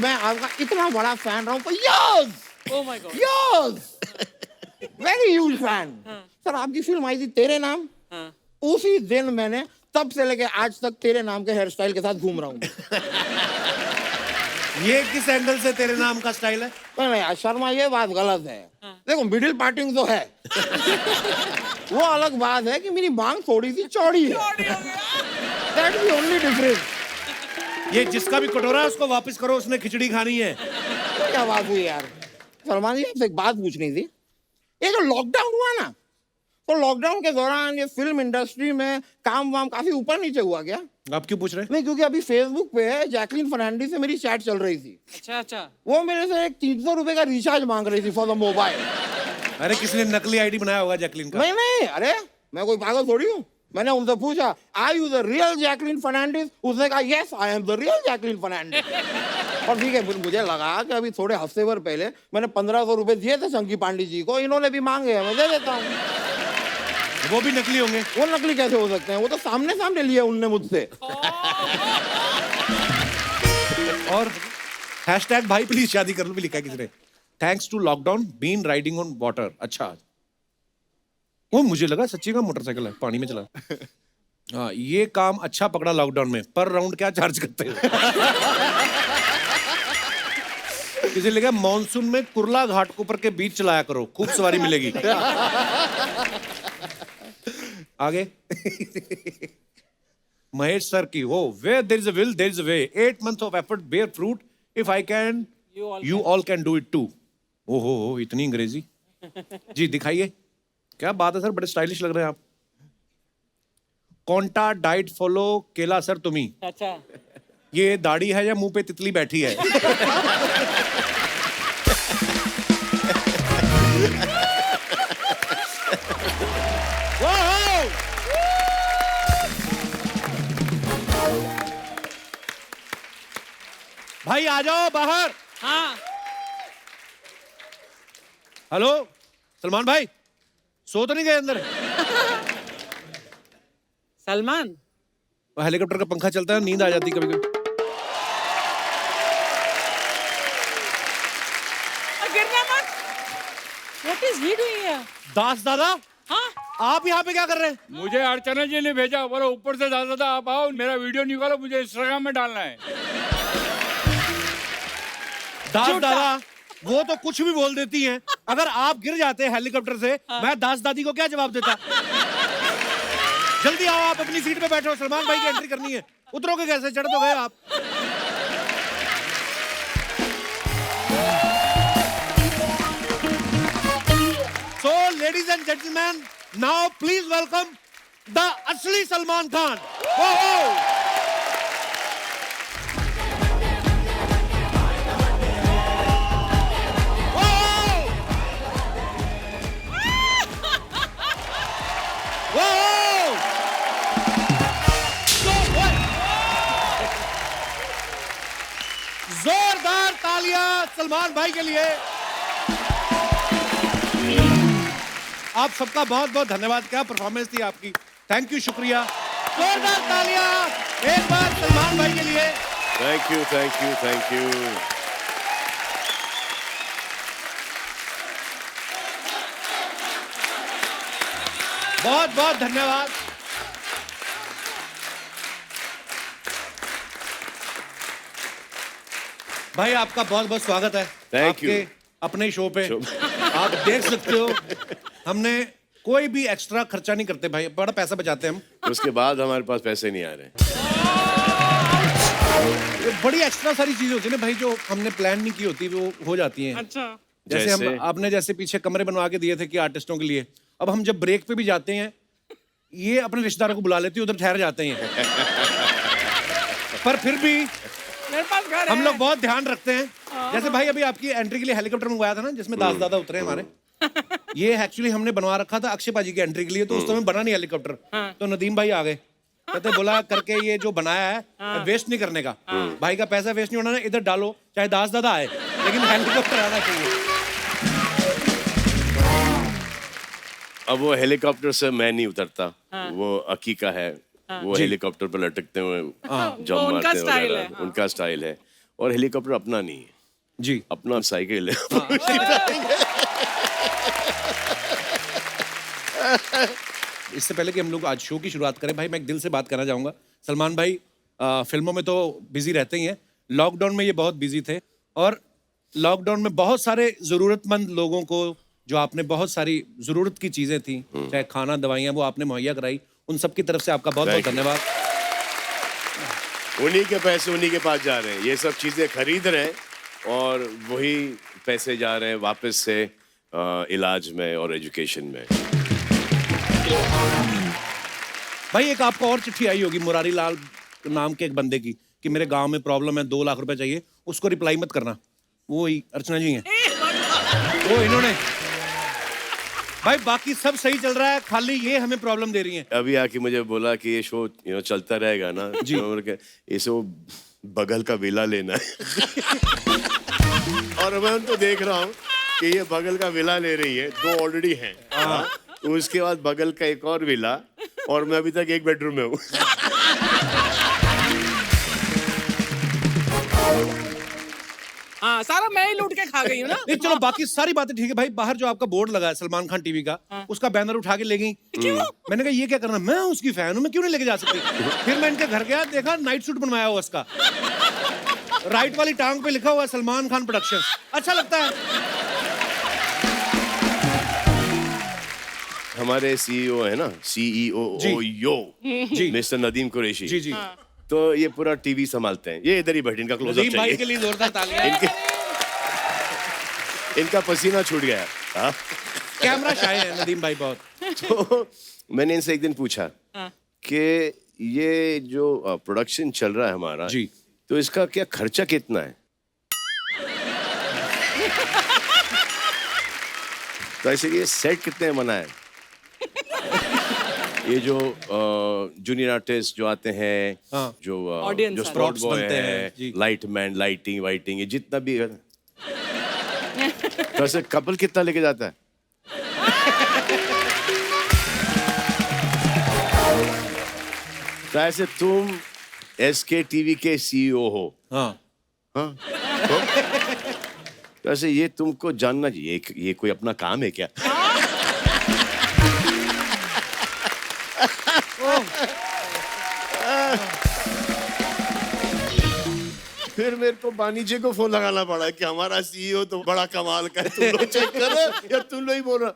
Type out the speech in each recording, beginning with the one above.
मैं आपका इतना बड़ा फैन रहा हूँ for years. Oh my God. Years. Very huge fan. Sir आपकी फिल्म आई थी तेरे नाम, हाँ. उसी दिन मैंने तब से लेके आज तक तेरे नाम के हेयर स्टाइल के साथ घूम रहा हूँ. ये किस एंगल से तेरे नाम का स्टाइल है? नहीं यार शर्मा, ये बात गलत है. देखो मिडिल पार्टिंग तो है. वो अलग बात है कि मेरी मांग थोड़ी सी चौड़ी है. That's the only difference. ये जिसका भी कटोरा है उसको वापस करो, उसने खिचड़ी खानी है. तो क्या बात हुई यार? सलमान जी आपसे एक बात पूछनी थी. ये जो लॉकडाउन हुआ ना, तो लॉकडाउन के दौरान ये फिल्म इंडस्ट्री में काम वाम काफी ऊपर नीचे हुआ क्या? आप क्यों पूछ रहे हैं? नहीं, क्योंकि अभी फेसबुक पे जैकलीन फर्नांडिस से मेरी चैट चल रही थी. अच्छा. वो मेरे से एक 300 रुपए का रिचार्ज मांग रही थी फॉर द मोबाइल. अरे किसी ने नकली आईडी बनाया होगा जैकलीन का. नहीं, अरे मैं कोई पागल थोड़ी हूँ. मैंने उनसे पूछा are you the real Jacqueline Fernandez? उसने कहा yes I am the real Jacqueline Fernandez. और ठीक है, फिर मुझे लगा कि अभी थोड़े हफ्ते भर पहले मैंने 1500 रुपए दिए थे चंकी पांडे जी को, इन्होंने भी मांगे, मैं दे देता हूँ. वो भी नकली होंगे. वो नकली कैसे हो सकते हैं? वो तो सामने सामने लिए उनने मुझसे. और हैशटैग भाई प्लीज शादी कर लो भी लिखा है किसी ने. Thanks to lockdown been riding on water. अच्छा, वो मुझे लगा सच्ची का मोटरसाइकिल है, पानी में चला. हाँ, ये काम अच्छा पकड़ा लॉकडाउन में. पर राउंड क्या चार्ज करते हो? किसी लिखा मॉनसून में कुर्ला घाटकोपर के बीच चलाया करो, खूब सवारी मिलेगी. आगे महेश सर की वो where there is a will there is a way 8 months of effort bear fruit if I can you all can do it too. ओहो इतनी अंग्रेजी. जी दिखाइए, क्या बात है सर, बड़े स्टाइलिश लग रहे हैं आप. कौंटा डाइट फॉलो केला सर तुम्ही. अच्छा. ये दाढ़ी है या मुंह पे तितली बैठी है? भाई आ जाओ बाहर. हाँ. हेलो सलमान भाई, सो तो नहीं गए अंदर? सलमान. हेलीकॉप्टर का पंखा चलता है, नींद आ जाती कभी कभी. गिरना मत. What is he doing here? दास दादा, हाँ. आप यहाँ पे क्या कर रहे हैं? मुझे अर्चना जी ने भेजा, बोलो ऊपर से दादा आप आओ, मेरा वीडियो निकालो, मुझे इंस्टाग्राम में डालना है. दास दादा वो तो कुछ भी बोल देती हैं. अगर आप गिर जाते हेलीकॉप्टर से, मैं दास दादी को क्या जवाब देता? जल्दी आओ, आप अपनी सीट पे बैठो, सलमान भाई की एंट्री करनी है. उतरोगे कैसे? चढ़ तो गए आप. So ladies and gentlemen, now please welcome the असली सलमान खान. जोरदार तालियां सलमान भाई के लिए. आप सबका बहुत बहुत धन्यवाद. क्या परफॉर्मेंस थी आपकी. थैंक यू, शुक्रिया. जोरदार तालियां एक बार सलमान भाई के लिए. Thank you thank you thank you. बहुत बहुत धन्यवाद. भाई आपका बहुत बहुत स्वागत है. Thank you. आपके अपने शो पे. आप देख सकते हो हमने कोई भी एक्स्ट्रा खर्चा नहीं करते भाई, बड़ा पैसा बचाते हैं हम. उसके बाद हमारे पास पैसे नहीं आ रहे. ये बड़ी एक्स्ट्रा सारी चीजें होती है ना भाई, जो हमने प्लान नहीं की होती वो हो जाती हैं. अच्छा. जैसे हम आपने जैसे पीछे कमरे बनवा के दिए थे कि आर्टिस्टों के लिए, अब हम जब ब्रेक पे भी जाते हैं ये अपने रिश्तेदारों को बुला लेती है, उधर ठहर जाते हैं. पर फिर भी मेरे पास घर हम है. लोग बहुत ध्यान रखते हैं. जैसे भाई अभी आपकी एंट्री के लिए हेलीकॉप्टर मंगवाया था ना, जिसमें दास दादा उतरे हमारे. ये एक्चुअली हमने बनवा रखा था अक्षय पाजी की एंट्री के लिए, तो उस समय बना नहीं हेलीकॉप्टर. तो नदीम भाई आ गए, कहते बोला करके ये जो बनाया है वेस्ट नहीं करने का. भाई का पैसा वेस्ट नहीं होना, इधर डालो चाहे दास दादा आए, लेकिन हेलीकॉप्टर आना चाहिए. अब वो हेलीकॉप्टर से मैं नहीं उतरता. वो अकीका है, वो हेलीकॉप्टर पर लटकते हुए जंप उनका मारते हैं स्टाइल वगैरह. है. उनका स्टाइल है. और हेलीकॉप्टर अपना नहीं है, जी अपना साइकिल है। इससे पहले कि हम लोग आज शो की शुरुआत करें भाई, मैं एक दिल से बात करना चाहूंगा। सलमान भाई फिल्मों में तो बिजी रहते ही हैं, लॉकडाउन में ये बहुत बिजी थे और लॉकडाउन में बहुत सारे जरूरतमंद लोगों को जो आपने बहुत सारी जरूरत की चीजें थी, चाहे खाना दवाइयाँ, वो आपने मुहैया कराई। उन सब की तरफ से आपका बहुत बहुत Thank you. धन्यवाद। उन्हीं के पैसे उन्हीं के पास जा रहे हैं, ये सब चीजें खरीद रहे हैं और वही पैसे जा रहे हैं वापस से इलाज में और एजुकेशन में। भाई एक आपको और चिट्ठी आई होगी मुरारी लाल नाम के एक बंदे की कि मेरे गांव में प्रॉब्लम है, 2 लाख रुपए चाहिए, उसको रिप्लाई मत करना। वो ही अर्चना जी हैं, वो इन्होंने। भाई बाकी सब सही चल रहा है, खाली ये हमें प्रॉब्लम दे रही है। अभी आके मुझे बोला कि ये शो चलता रहेगा ना जी। इसे बगल का विला लेना है। और मैं उनको देख रहा हूँ कि ये बगल का विला ले रही है, 2 ऑलरेडी हैं। तो उसके बाद बगल का एक और विला, और मैं अभी तक 1 बेडरूम में हूँ। हाँ, सारा मैं ही लूट के खा गई हूँ ना। नहीं चलो बाकी सारी बातें ठीक है भाई। बाहर जो आपका बोर्ड लगा है सलमान खान टीवी का, उसका बैनर उठा के ले गई। क्यों? मैंने कहा ये क्या करना, मैं उसकी फैन हूँ, मैं क्यों नहीं लेके जा सकती। फिर मैं इनके घर गया, देखा नाइट सूट बनवाया हुआ उसका, राइट वाली टांग पे लिखा हुआ है सलमान खान प्रोडक्शंस। अच्छा लगता है। हमारे सीईओ है ना, सीईओ जी। मिस्टर नदीम कुरैशी जी जी। तो ये पूरा टीवी संभालते हैं। ये इधर ही बैठे, इनका क्लोजअप नदीम भाई के चाहिए। लिए जोरदार तालियां। इनका पसीना छूट गया। हाँ? कैमरा शाय है नदीम भाई बहुत। तो मैंने इनसे एक दिन पूछा कि ये जो प्रोडक्शन चल रहा है हमारा, जी। तो इसका क्या खर्चा कितना है? तो ऐसे ये सेट कितने में बना है? ये जो जूनियर आर्टिस्ट जो आते हैं, हाँ। जो Audience जो है। स्पॉट Props बॉय बनते हैं, है, जी। लाइट मैन, लाइटिंग वाइटिंग, ये जितना भी है, तो ऐसे कपल कितना लेके जाता है? तो ऐसे तुम SK टीवी के सीईओ हो, हाँ। हाँ? तो ऐसे ये तुमको जानना चाहिए, ये कोई अपना काम है क्या? फिर मेरे को वाणिज्य को फोन लगाना पड़ा कि हमारा सीईओ तो बड़ा कमाल का है, तुम लोग चेक करो या तुम लोग ही बोल रहा।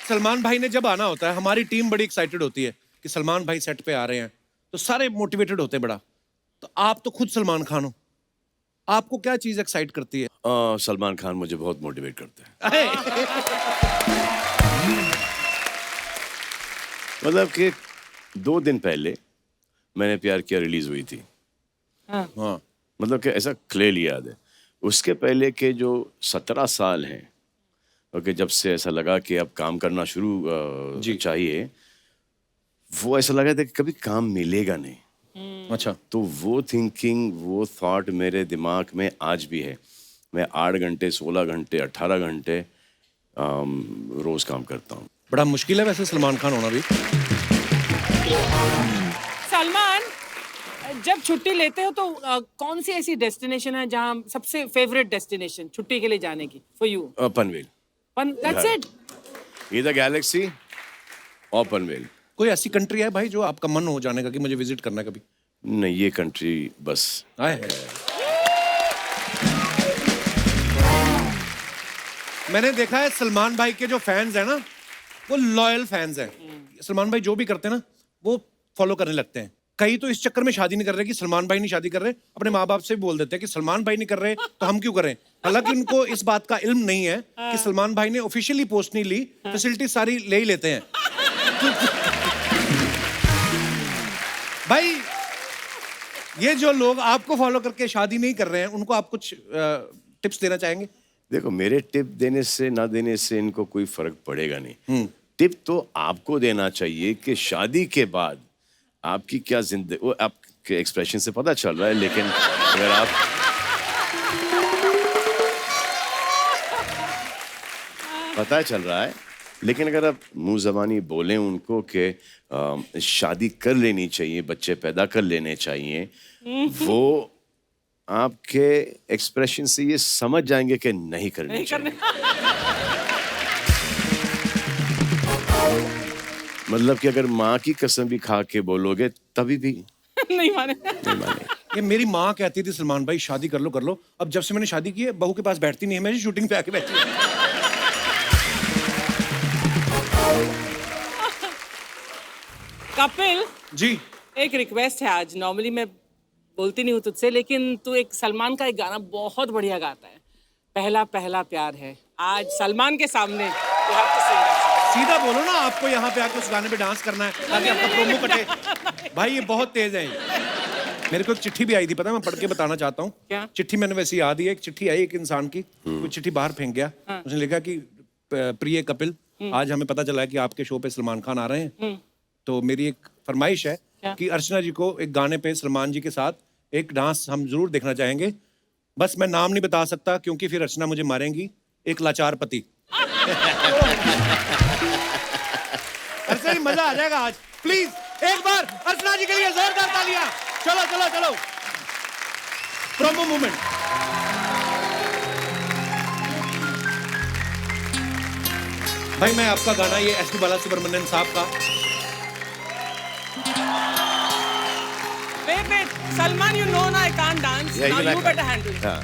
सलमान भाई ने जब आना होता है, हमारी टीम बड़ी एक्साइटेड होती है कि सलमान भाई सेट पे आ रहे हैं, तो सारे मोटिवेटेड होते हैं बड़ा। तो आप तो खुद सलमान खान हो, आपको क्या चीज एक्साइट करती है? सलमान खान मुझे बहुत मोटिवेट करता है। मतलब कि 2 दिन पहले मैंने प्यार किया रिलीज हुई थी। हाँ। मतलब कि ऐसा क्लियरली याद है। उसके पहले के जो 17 साल हैं, ओके, जब से ऐसा लगा कि अब काम करना शुरू चाहिए, वो ऐसा लगा था कि कभी काम मिलेगा नहीं। अच्छा। तो वो थिंकिंग, वो थॉट मेरे दिमाग में आज भी है। मैं 8 घंटे, 16 घंटे, 18 घंटे रोज काम करता हूँ। बड़ा मुश्किल है वैसे सलमान खान होना भी। सलमान, जब छुट्टी लेते हो तो कौन सी ऐसी डेस्टिनेशन है जहाँ सबसे फेवरेट डेस्टिनेशन छुट्टी के लिए जाने की for you? Panvel, that's it? इधर गैलेक्सी और पनवेल। कोई ऐसी कंट्री है भाई जो आपका मन हो जाने का कि मुझे विजिट करना है कभी? नहीं, ये कंट्री बस। आए है। मैंने देखा है सलमान भाई के जो फैंस हैं ना, वो लॉयल फैंस हैं। सलमान भाई जो भी करते हैं ना, वो फॉलो करने लगते हैं। कई तो इस चक्कर में शादी नहीं कर रहे कि सलमान भाई नहीं शादी कर रहे, अपने माँ बाप से भी बोल देते हैं कि सलमान भाई नहीं कर रहे तो हम क्यों करें। हालांकि उनको इस बात का इल्म नहीं है कि सलमान भाई ने ऑफिशियली पोस्ट नहीं ली, फैसिलिटी सारी ले ही लेते हैं। भाई ये जो लोग आपको फॉलो करके शादी नहीं कर रहे हैं, उनको आप कुछ टिप्स देना चाहेंगे? देखो, मेरे टिप देने से ना देने से इनको कोई फर्क पड़ेगा नहीं। टिप तो आपको देना चाहिए कि शादी के बाद आपकी क्या जिंदगी, वो आपके एक्सप्रेशन से पता चल रहा है, लेकिन अगर आप पता चल रहा है लेकिन अगर आप मुंह ज़बानी बोलें उनको कि शादी कर लेनी चाहिए, बच्चे पैदा कर लेने चाहिए, वो आपके एक्सप्रेशन से ये समझ जाएंगे कि नहीं करनी नहीं चाहिए। करने मतलब कि अगर माँ की कसम भी खा के बोलोगे तभी भी नहीं माने। नहीं मानेंगे। ये मेरी माँ कहती थी सलमान भाई शादी कर लो कर लो। अब जब से मैंने शादी की है बहू के पास बैठती नहीं है, मैं शूटिंग पे आके बैठी हूँ। कपिल, जी एक रिक्वेस्ट है आज। नॉर्मली मैं बोलती नहीं हूँ तुझसे, लेकिन तू एक सलमान का एक गाना बहुत बढ़िया गाता है, पहला पहला प्यार है। आज सलमान के सामने you have to sing that song. सीधा बोलो ना, आपको यहाँ पे आके उस गाने पे डांस करना है ताकि आपका प्रोमो कटे। भाई ये बहुत तेज है। मेरे को एक चिट्ठी भी आई थी, पता है, मैं पढ़ के बताना चाहता हूँ। क्या? चिट्ठी मैंने वैसे याद ही है। एक चिट्ठी आई एक इंसान की, वो चिट्ठी बाहर फेंक गया। उसने लिखा कि प्रिय कपिल, आज हमें पता चला है कि आपके शो पे सलमान खान आ रहे हैं, तो मेरी एक फरमाइश है कि अर्चना जी को एक गाने पे सलमान जी के साथ एक डांस हम जरूर देखना चाहेंगे। बस मैं नाम नहीं बता सकता क्योंकि फिर अर्चना मुझे मारेंगी। एक लाचार पति। अर्चना जी मजा आ जाएगा आज। प्लीज एक बार अर्चना जी के लिए जोरदार तालियां। चलो चलो चलो, प्रोमो मूवमेंट। भाई मैं आपका गाना ये एस पी बालासुब्रमण्यम साहब का। Wait, Salman, you know I can't dance. Yeah, Now you like you better handle it. हाँ।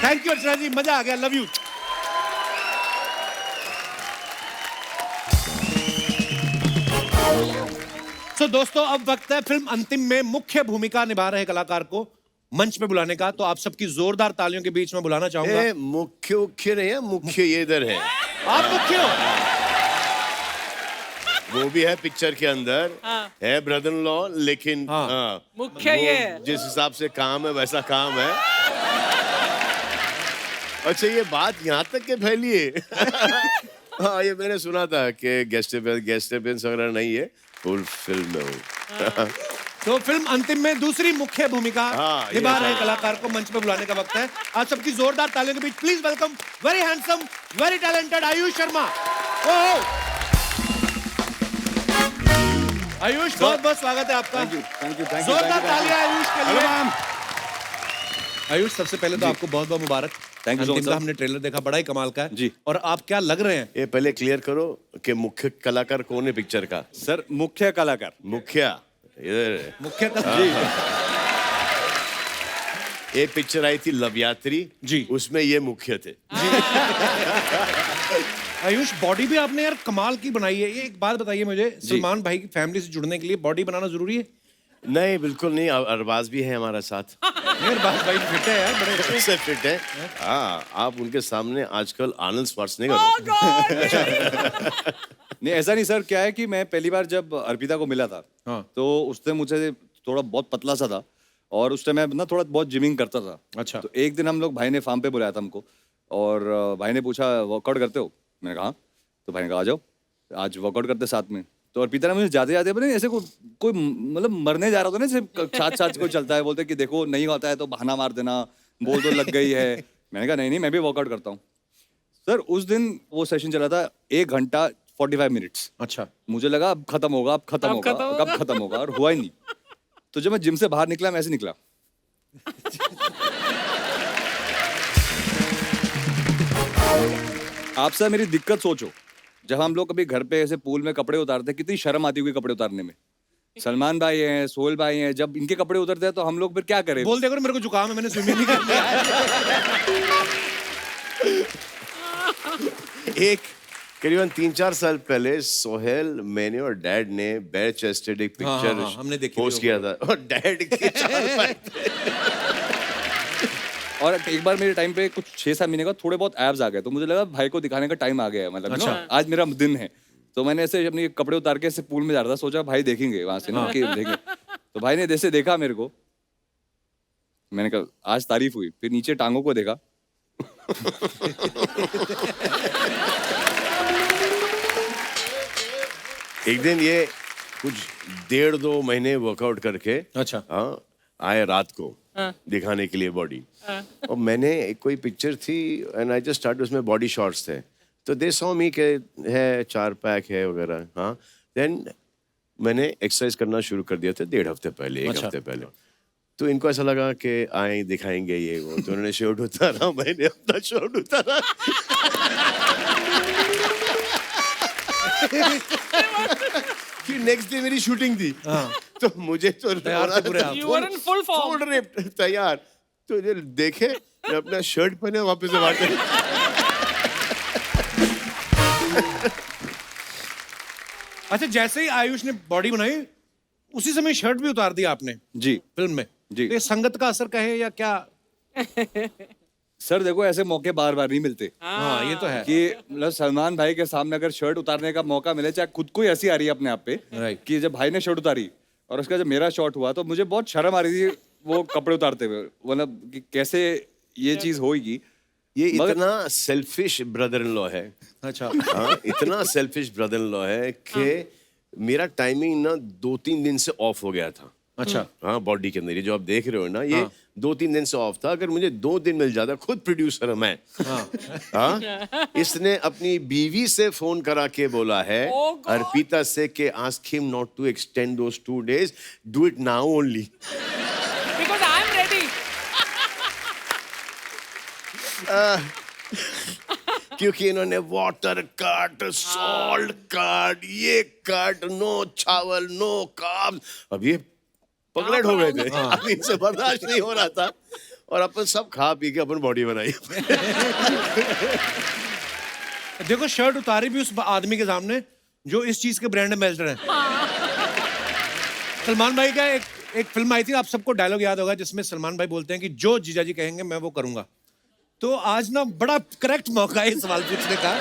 थैंक यू अर्चना जी, मजा आ गया। Love you. तो दोस्तों अब वक्त है फिल्म अंतिम में मुख्य भूमिका निभा रहे कलाकार को मंच पे बुलाने का। तो आप सबकी जोरदार तालियों के बीच में बुलाना चाहूंगा। ए, मुख्य नहीं है, मुख्य ये इधर है। आप मुख्य हो। वो भी है पिक्चर के अंदर, है ब्रदर इन लॉ, लेकिन हाँ, मुख्य वो ये है। जिस हिसाब से काम है वैसा काम है। अच्छा ये बात यहाँ तक के फैली है। हाँ ये मैंने सुना था कि गेस्ट अपीयरेंस वगैरह नहीं है, फुल फिल्म में हूँ। तो फिल्म अंतिम में दूसरी मुख्य भूमिका हाँ, ये निभा रहे सही। कलाकार को मंच पे बुलाने का वक्त है। आप सबकी जोरदार तालियों के बीच please welcome very handsome very talented Ayush Sharma. Ayush बहुत बहुत स्वागत है आपका। थैंक यू जोरदार तालियां आयुष के लिए। आयुष सबसे पहले तो आपको बहुत बहुत मुबारक। Thank you so अंतिम much, का sir. हमने ट्रेलर देखा, बड़ा ही कमाल का है जी। और आप क्या लग रहे हैं? ये पहले क्लियर करो कि मुख्य कलाकार कौन है पिक्चर का। सर मुख्य कलाकार मुखिया इधर है। मुख्य एक पिक्चर आई थी लव यात्री जी। उसमें ये मुख्य थे। आयुष बॉडी भी आपने यार कमाल की बनाई है। ये एक बात बताइए मुझे, सलमान भाई की फैमिली से जुड़ने के लिए बॉडी बनाना जरूरी है? नहीं बिल्कुल नहीं, अरबाज भी है हमारा साथ। अरबाज भाई फिट है यार, बड़े से फिट है। हाँ आप उनके सामने आजकल आर्नल्ड श्वार्ज़नेगर हो। नहीं ऐसा नहीं सर, क्या है कि मैं पहली बार जब अर्पिता को मिला था हाँ। तो उसने मुझे थोड़ा बहुत पतला सा था और उस टाइम मैं ना थोड़ा बहुत जिमिंग करता था। अच्छा। तो एक दिन हम लोग, भाई ने फार्म पे बुलाया था हमको और भाई ने पूछा वर्कआउट करते हो? मैंने कहा हाँ। तो भाई ने कहा आ जाओ आज वर्कआउट करते साथ में। तो अर्पिता ने मुझे जाते जाते पता नहीं ऐसे कोई मतलब मरने जा रहा था ना, जैसे साथ साथ कोई चलता है, बोलते कि देखो नहीं होता है तो बहाना मार देना, बोल तो लग गई है। मैंने कहा नहीं नहीं मैं भी वर्कआउट करता हूँ। सर उस दिन वो सेशन चला था 1 घंटा 45 मिनट्स। अच्छा। मुझे लगा अब खत्म होगा, अब खत्म होगा, कब खत्म होगा, और हुआ ही नहीं। तो जब मैं जिम से बाहर निकला मैं ऐसे निकला। आप सर मेरी दिक्कत सोचो, जब हम लोग कभी घर पे ऐसे पूल में कपड़े उतारते कितनी शर्म आती होगी कपड़े उतारने में। सलमान भाई हैं, सोहेल भाई हैं, जब इनके कपड़े उतरते हैं तो हम लोग फिर क्या करें? बोल देखो मेरे को जुकाम है, मैंने स्विमिंग नहीं करनी है। एक करीबन 3-4 साल पहले सोहेल, मैंने और डैड ने बेयर चेस्टेड एक पिक्चर हाँ, हमने देखी पोस्ट किया था और डैड के चाल पाए थे। और एक बार मेरे टाइम पे कुछ 6-7 महीने का थोड़े बहुत एब्स आ गए, तो मुझे लगा भाई को दिखाने का टाइम आ गया है, मतलब अच्छा। ना, आज मेरा दिन है। तो मैंने ऐसे अपने कपड़े उतार के ऐसे पूल में जा रहा था, सोचा भाई देखेंगे वहां से ना कि देखेंगे। तो भाई ने जैसे देखा मेरे को, मैंने कहा आज तारीफ हुई, फिर नीचे टांगों को देखा। एक दिन ये कुछ 1.5-2 महीने वर्कआउट करके अच्छा। हाँ आए रात को, दिखाने के लिए बॉडी। और मैंने कोई पिक्चर थी एंड आई जस्ट स्टार्ट, उसमें बॉडी शॉट्स थे, तो दे सॉ मी के है 4 पैक है वगैरह। हाँ, देन मैंने एक्सरसाइज करना शुरू कर दिया था 1.5 हफ्ते पहले, 1 हफ्ते पहले। तो इनको ऐसा लगा कि आए दिखाएंगे ये वो, तो उन्होंने शर्ट उतारा, मैंने अपना शर्ट उतारा। कि नेक्स्ट डे मेरी शूटिंग थी, तो मुझे तो You were in full form. full ripped, तैयार। तो ये देखे मैं अपना शर्ट पहने वापस से बाहर। अच्छा, जैसे ही आयुष ने बॉडी बनाई उसी समय शर्ट भी उतार दिया आपने जी फिल्म में। जी। तो ये संगत का असर कहे या क्या? सर देखो, ऐसे मौके बार बार नहीं मिलते हाँ, ये तो है कि मतलब सलमान भाई के सामने अगर शर्ट उतारने का मौका मिले, चाहे खुद को ही हंसी आ रही है अपने आप पे Right. कि जब भाई ने शर्ट उतारी और उसका जब मेरा शॉट हुआ तो मुझे बहुत शर्म आ रही थी वो कपड़े उतारते हुए, मतलब कि कैसे ये चीज होगी। ये इतना सेल्फिश ब्रदर इन लॉ है। अच्छा। हाँ, इतना सेल्फिश ब्रदर इन लॉ है कि मेरा टाइमिंग ना 2-3 दिन से ऑफ हो गया था। अच्छा। हाँ, बॉडी के अंदर ये जो आप देख रहे हो ना, ये 2-3 दिन से ऑफ था। अगर मुझे 2 दिन मिल जाता, खुद प्रोड्यूसर है मैं। हाँ, इसने अपनी बीवी से फोन करा के बोला है अर्पिता से कि ask him not to extend those 2 days, do it now only. Because I am ready. क्योंकि इन्होंने वाटर कट, सॉल्ट कट, ये कट, नो चावल, नो कार्ब्स। अब ये पगलेट हो गए थे, अब इनसे बर्दाश्त नहीं हो रहा था, और अपन सब खा पी के अपन बॉडी बनाई। देखो, शर्ट उतारी भी उस आदमी के सामने जो इस चीज के ब्रांड एम्बेसडर है। सलमान भाई का एक फिल्म आई थी, आप सबको डायलॉग याद होगा, जिसमें सलमान भाई बोलते हैं कि जो जीजा जी कहेंगे मैं वो करूंगा। तो आज ना बड़ा करेक्ट मौका है सवाल पूछने का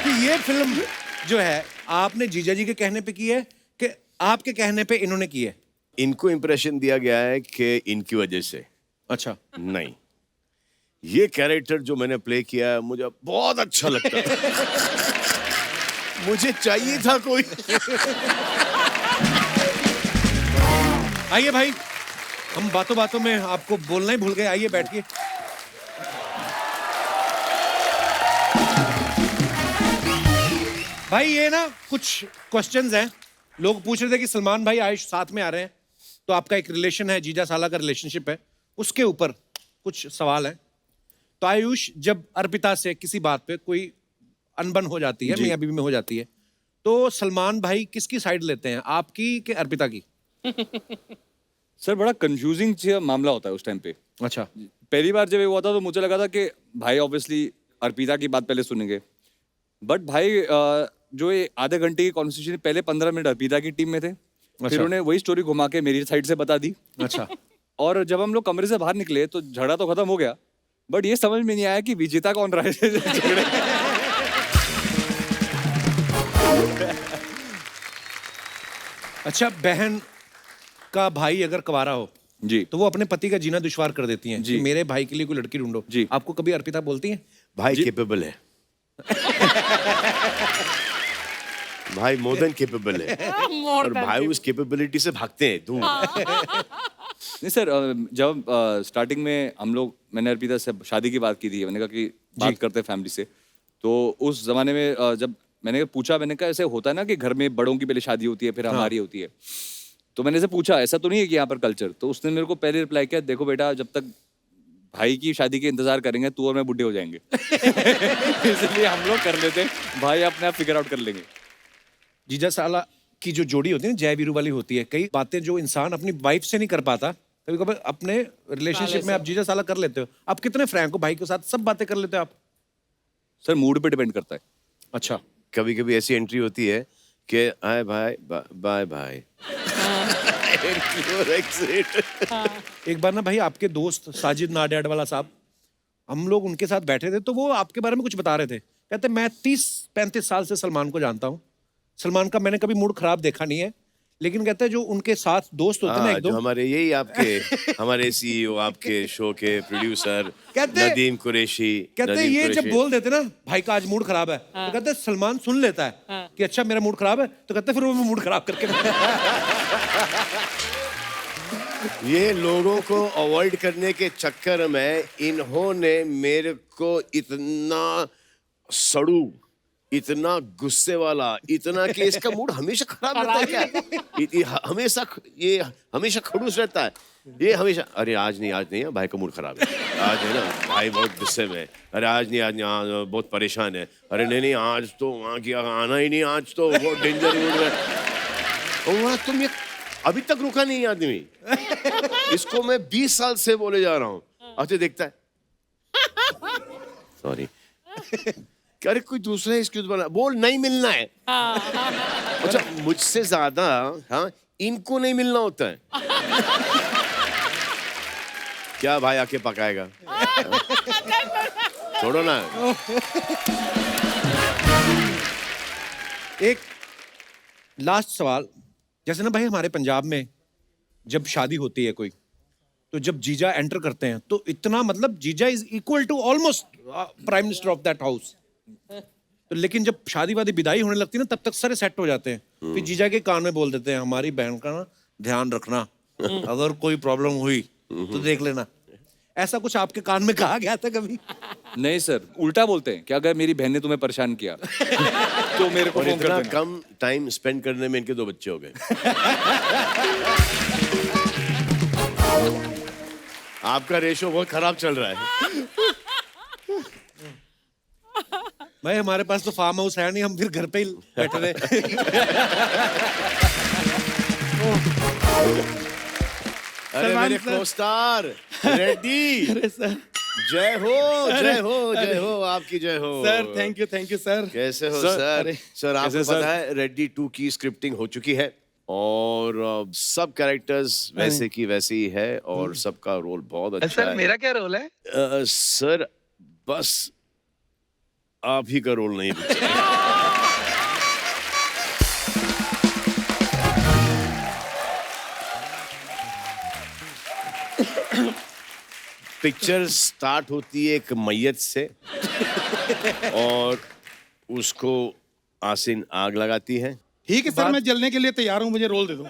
कि ये फिल्म जो है आपने जीजा जी के कहने पे की है कि आपके कहने पे इन्होंने की है? इनको इंप्रेशन दिया गया है कि इनकी वजह से। अच्छा। नहीं, ये कैरेक्टर जो मैंने प्ले किया है मुझे बहुत अच्छा लगता है। मुझे चाहिए था कोई। आइए भाई, हम बातों बातों में आपको बोलना ही भूल गए, आइए बैठिए। भाई ये ना कुछ क्वेश्चंस हैं, लोग पूछ रहे थे कि सलमान भाई आयुष साथ में आ रहे हैं, तो आपका एक रिलेशन है, जीजा साला का रिलेशनशिप है, उसके ऊपर कुछ सवाल हैं। तो आयुष, जब अर्पिता से किसी बात पे कोई अनबन हो जाती है, मियां बीवी में हो जाती है, तो सलमान भाई किसकी साइड लेते हैं, आपकी कि अर्पिता की? सर बड़ा कंफ्यूजिंग मामला होता है उस टाइम पे। अच्छा। पहली बार जब ये हुआ था तो मुझे लगा था कि भाई ऑब्वियसली अर्पिता की बात पहले सुनेंगे, बट भाई जो ये आधे घंटे की कॉन्वर्सेशन पहले 15 मिनट अर्पिता की टीम में थे, फिर उन्हें वही स्टोरी घुमा के मेरी साइड से बता दी। अच्छा। और जब हम लोग कमरे से बाहर निकले तो झगड़ा तो खत्म हो गया, बट ये समझ में नहीं आया कि विजेता कौन रहा है झगड़े। अच्छा, बहन का भाई अगर कुंवारा हो जी तो वो अपने पति का जीना दुश्वार कर देती हैं जी। कि मेरे भाई के लिए कोई लड़की ढूंढो। जी। आपको कभी अर्पिता बोलती हैं? भाई केपेबल है। भाई मोर देन केपेबल है, और भाई उस कैपेबिलिटी से भागते हैं दूर। नहीं सर, जब स्टार्टिंग में मैंने अर्पिता से शादी की बात की थी, मैंने कहा कि बात करते हैं फैमिली से, तो उस जमाने में जब मैंने पूछा, मैंने कहा ऐसे होता है ना कि घर में बड़ों की पहले शादी होती है फिर हमारी होती है, तो मैंने ऐसे पूछा ऐसा तो नहीं है कि यहाँ पर कल्चर? तो उसने मेरे को पहले रिप्लाई किया, देखो बेटा, जब तक भाई की शादी के इंतजार करेंगे तू और मैं बुढ़े हो जाएंगे। इसलिए हम लोग कर लेते हैं, भाई अपने आप फिगर आउट कर लेंगे। जीजा साला की जो जोड़ी होती है ना, जय वीरू वाली होती है। कई बातें जो इंसान अपनी वाइफ से नहीं कर पाता, कभी कभी अपने रिलेशनशिप में आप जीजा साला कर लेते हो। आप कितने फ्रैंक हो भाई के साथ, सब बातें कर लेते हो आप? सर मूड पे डिपेंड करता है। अच्छा। कभी कभी ऐसी एंट्री होती है कि आए भाई बाय भाई। एक बार ना भाई, आपके दोस्त साजिद नाडियाडवाला साहब, हम लोग उनके साथ बैठे थे, तो वो आपके बारे में कुछ बता रहे थे। कहते मैं 30-35 साल से सलमान को जानता हूँ, सलमान का मैंने कभी मूड खराब देखा नहीं है, लेकिन कहते हैं जो उनके साथ दोस्त होते हैं ना, एक जो दो हमारे यही आपके हमारे सीईओ, आपके शो के प्रोड्यूसर नदीम कुरैशी, कहते हैं ये जब बोल देते ना भाई का आज मूड खराब है, तो कहते हैं सलमान सुन लेता है कि अच्छा मेरा मूड खराब है, तो कहते हैं फिर वो मूड खराब करके ये लोगों को अवॉइड करने के चक्कर में इन्होंने मेरे को इतना सड़ू, इतना गुस्से वाला, इतना कि इसका मूड हमेशा खराब रहता है क्या? ये हमेशा खड़ूस रहता है। ये हमेशा, अरे आज नहीं है, भाई का मूड खराब है, आज है ना भाई बहुत गुस्से में, अरे आज नहीं आज बहुत परेशान है, अरे नहीं आज तो वहाँ की आना ही नहीं, आज तो बहुत डेंजर मूड में। और तुम ये अभी तक रुका नहीं आदमी, इसको मैं 20 साल से बोले जा रहा हूँ, अच्छा देखता है सॉरी अरे कोई दूसरा एक्सक्यूज बना, बोल नहीं मिलना है। अच्छा मुझसे ज्यादा हाँ इनको नहीं मिलना होता है। क्या भाई आके पकाएगा? छोड़ो ना। एक लास्ट सवाल, जैसे ना भाई हमारे पंजाब में जब शादी होती है कोई, तो जब जीजा एंटर करते हैं तो इतना मतलब जीजा is equal to almost prime minister of that house. तो लेकिन जब शादी वादी विदाई होने लगती है ना, तब तक सारे सेट हो जाते हैं, फिर जीजा के कान में बोल देते हैं हमारी बहन का ना ध्यान रखना, अगर कोई प्रॉब्लम हुई तो देख लेना। ऐसा कुछ आपके कान में कहा गया था कभी? नहीं सर, उल्टा बोलते हैं कि अगर मेरी बहन ने तुम्हें परेशान किया तो मेरे को और फोन कर इतना देना। कम टाइम स्पेंड करने में इनके 2 बच्चे हो गए। आपका रेशो बहुत खराब चल रहा है। भाई हमारे पास तो फार्म हाउस है नहीं, हम फिर घर पे ही बैठे रहे। अरे मेरे को-स्टार रेड्डी, जय हो आपकी जय हो सर थैंक यू सर। कैसे हो सर, सर? सर आपको कैसे सर? पता है रेड्डी 2 की स्क्रिप्टिंग हो चुकी है और सब कैरेक्टर्स वैसे की वैसे ही है और सबका रोल बहुत अच्छा सर है। मेरा क्या रोल है? सर बस आप ही का रोल नहीं बचा। पिक्चर स्टार्ट होती है एक मैयत से और उसको आसिन आग लगाती है। ठीक है सर, मैं जलने के लिए तैयार हूँ, मुझे रोल दे दो।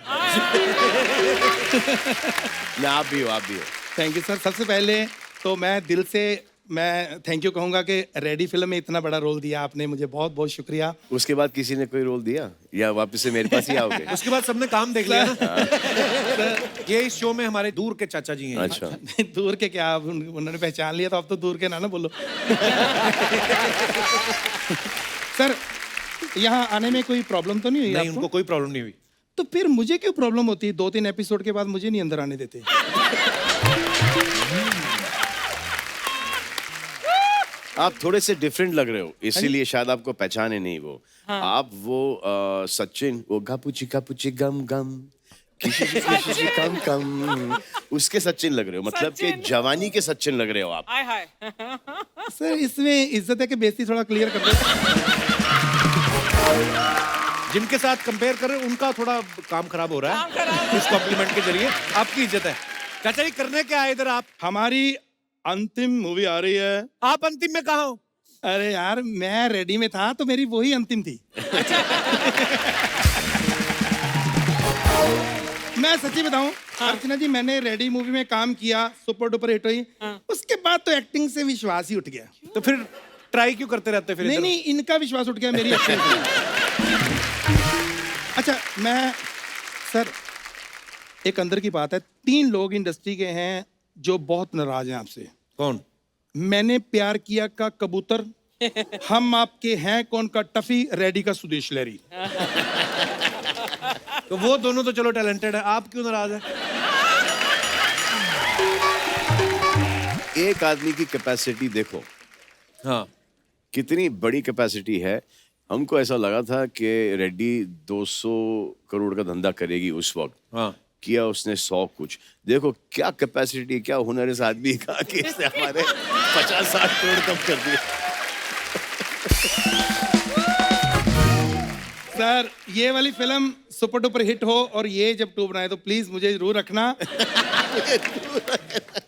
ना आप भी हो थैंक यू सर। सबसे पहले तो मैं दिल से मैं थैंक यू कहूंगा कि रेडी फिल्म में इतना बड़ा रोल दिया आपने मुझे, बहुत बहुत शुक्रिया। उसके बाद किसी ने कोई रोल दिया या वापस से मेरे पास ही आओगे? उसके बाद सबने काम देख लिया ना। ये इस शो में हमारे दूर के चाचा जी हैं। अच्छा दूर के क्या, उन्होंने पहचान लिया तो अब तो दूर के ना बोलो। सर यहाँ आने में कोई प्रॉब्लम तो नहीं हुई? नहीं, आपको? उनको कोई प्रॉब्लम नहीं हुई। तो फिर मुझे क्यों प्रॉब्लम होती है? 2-3 एपिसोड के बाद मुझे नहीं अंदर आने देते। आप थोड़े से डिफरेंट लग रहे हो, इसीलिए शायद आपको पहचाने नहीं वो। आप वो सचिन, वो गापुची गापुची गम गम किसी कम कम, उसके सचिन लग रहे हो, मतलब कि जवानी के सचिन लग रहे हो आप। हाय हाय। सर इसमें इज्जत है कि बेइज्जती थोड़ा क्लियर कर दो। जिनके साथ कंपेयर कर रहे हो उनका थोड़ा काम खराब हो रहा है इस कॉम्प्लीमेंट के जरिए। आपकी इज्जत है। चाचा जी करने क्या आए इधर आप? हमारी अंतिम मूवी आ रही है। आप अंतिम में कहाँ हो? अरे यार मैं रेडी में था तो मेरी वही अंतिम थी। मैं सच्ची बताऊं अर्चना जी, मैंने रेडी मूवी में काम किया, सुपर डुपर हिट हुई, उसके बाद तो एक्टिंग से विश्वास ही उठ गया। तो फिर ट्राई क्यों करते रहते फिर? नहीं नहीं, इनका विश्वास उठ गया मेरी एक्टिंग से। अच्छा मैं सर एक अंदर की बात है, 3 लोग इंडस्ट्री के हैं जो बहुत नाराज हैं आपसे। कौन? मैंने प्यार किया का कबूतर, हम आपके हैं कौन का टफी, रेडी का सुदेश लहरी। तो वो दोनों तो चलो टैलेंटेड है, आप क्यों नाराज है? एक आदमी की कैपेसिटी देखो, हाँ कितनी बड़ी कैपेसिटी है। हमको ऐसा लगा था कि रेड्डी 200 करोड़ का धंधा करेगी उस वक्त, हाँ किया उसने 100 कुछ। देखो क्या कैपेसिटी, क्या हुनर इस आदमी का कि इसने हमारे 50-60 करोड़ कम कर दिए। सर ये वाली फिल्म सुपर डुपर हिट हो और ये जब 2 बनाए तो प्लीज मुझे जरूर रखना।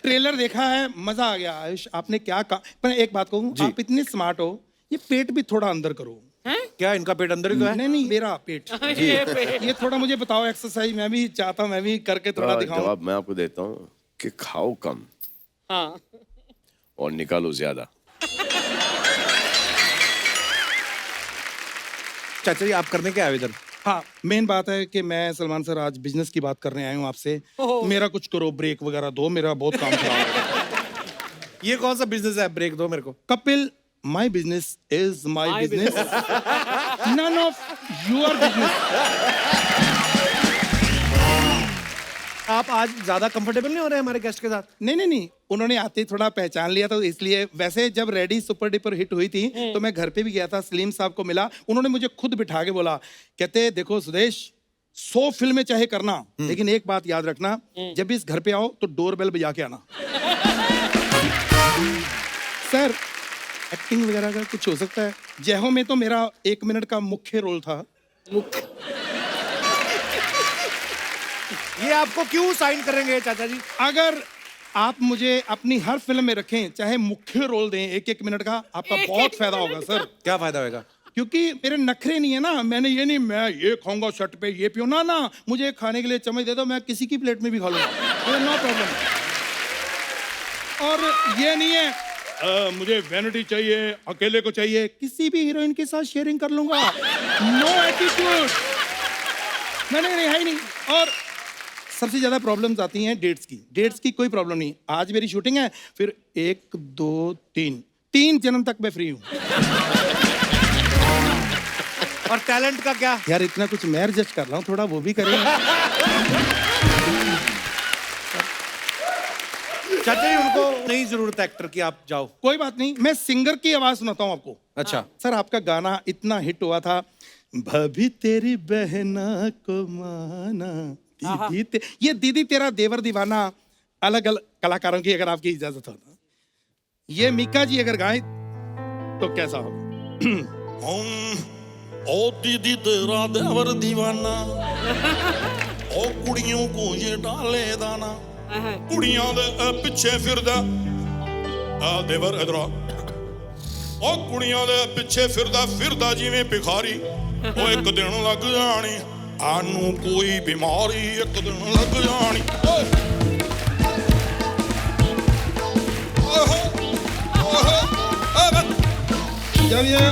ट्रेलर देखा है, मजा आ गया। आयुष आपने क्या कहा, पर एक बात कहूँ, आप इतने स्मार्ट हो, ये पेट भी थोड़ा अंदर करो। क्या इनका पेट अंदर ही तो है? नहीं नहीं, मेरा पेट। ये थोड़ा मुझे बताओ एक्सरसाइज, मैं भी चाहता हूँ, मैं भी करके थोड़ा दिखाऊं। जवाब मैं आपको देता हूँ कि खाओ कम हाँ और निकालो ज्यादा। चाचा जी आप करने के आए इधर? हाँ, मेन बात है कि मैं सलमान सर आज बिजनेस की बात करने आया हूँ आपसे। मेरा कुछ करो, ब्रेक वगैरह दो, मेरा बहुत काम खराब है। ये कौन सा बिजनेस है, ब्रेक दो मेरे को। Kapil, my business is my business, none of your business. आप आज ज्यादा कंफर्टेबल नहीं हो रहे हमारे गेस्ट के साथ? नहीं नहीं नहीं, उन्होंने आते ही थोड़ा पहचान लिया था, इसलिए। वैसे जब रेडी सुपर डुपर हिट हुई थी तो मैं घर पे भी गया था, सलीम साहब को मिला, उन्होंने मुझे खुद बिठा के बोला, कहते देखो सुदेश, 100 फिल्में चाहे करना, लेकिन एक बात याद रखना, जब भी इस घर पे आओ तो डोरबेल बजा के आना। सर, एक्टिंग वगैरह का कुछ हो सकता है? जय हो में तो मेरा 1 मिनट का मुख्य रोल था। ये आपको क्यों साइन करेंगे चाचा जी? अगर आप मुझे अपनी हर फिल्म में रखें, चाहे मुख्य रोल दें 1-1 मिनट का, आपका बहुत फायदा होगा सर। क्या फायदा होगा? क्योंकि मेरे नखरे नहीं है ना, मैंने ये नहीं मैं ये खाऊंगा शर्ट पे, ये पियो ना ना, मुझे खाने के लिए चम्मच दे दो, मैं किसी की प्लेट में भी खा लूंगा, नो प्रॉब्लम। और ये नहीं है मुझे वैनिटी चाहिए, अकेले को चाहिए, किसी भी हीरोइन के साथ शेयरिंग कर लूंगा, नो एटीट्यूड, मैंने नहीं है ही नहीं। और सबसे ज्यादा प्रॉब्लम्स आती हैं डेट्स की। डेट्स की कोई प्रॉब्लम नहीं, आज मेरी शूटिंग है, फिर 1 2 3 जन्म तक मैं फ्री हूँ। और टैलेंट का क्या? यार इतना कुछ मैं जज कर रहा हूँ, थोड़ा वो भी करें। चाचा जी उनको नहीं जरूरत एक्टर की, आप जाओ। कोई बात नहीं, मैं सिंगर की आवाज सुनाता हूँ आपको। अच्छा सर, आपका गाना इतना हिट हुआ था, भाभी तेरी बहना को माना, दीदी ये दीदी तेरा देवर दीवाना, अलग अलग कलाकारों की अगर आपकी इजाजत हो तो। ये मीका जी अगर गाएं तो कैसा हो? ओ दीदी तेरा देवर दीवाना, ओ कुड़ियों को ये डाले दाना, कुड़ियां दे पिछे फिरदा आ देवर इधर आ, ओ कुड़ियां दे पिछे फिरदा जिवें भिखारी, ओ एक दिन लग जानी आनू कोई बीमारी, एक दिन लग जानी। जब ये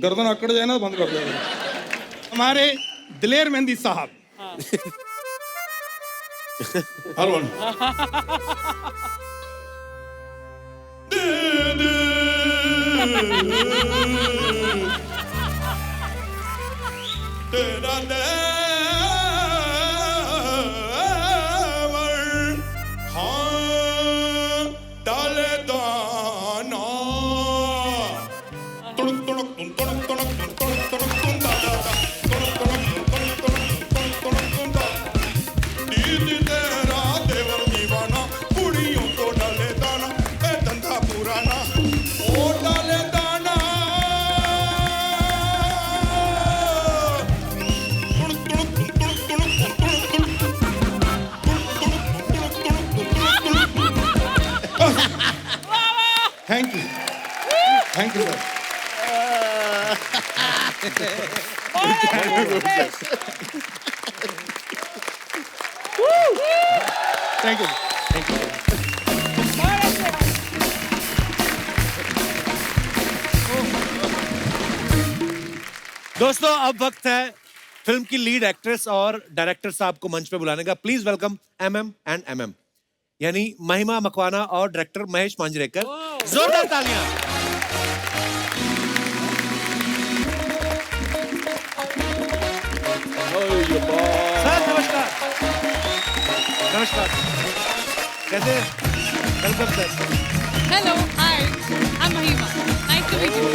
गर्दन अकड़ जाए ना, बंद कर दिया। हमारे दिलेर मेहंदी साहब। हेलो तेरा देवर हाँ डाले दाना, तुड़क तुड़क तुम तुड़क तुड़क तुम तुड़क तुड़क तुम दादा तुड़क तुड़क तुम तुड़क तुड़क तुड़क तुम दादा, दीदी तेरा देवर दीवाना, कुड़ियों को डाले दाना, ए धंधा पुराना, ओ डाले दाना। Thank you, thank you sir. Thank you, thank you. दोस्तों अब वक्त है फिल्म की लीड एक्ट्रेस और डायरेक्टर साहब को मंच पे बुलाने का। Please welcome MM and MM, यानी महिमा मकवाना और डायरेक्टर महेश मांजरेकर। जोरदार तालियां। सर नमस्कार। नमस्कार, कैसे? Welcome sir. Hello, hi, I'm Mahima. Nice to meet you.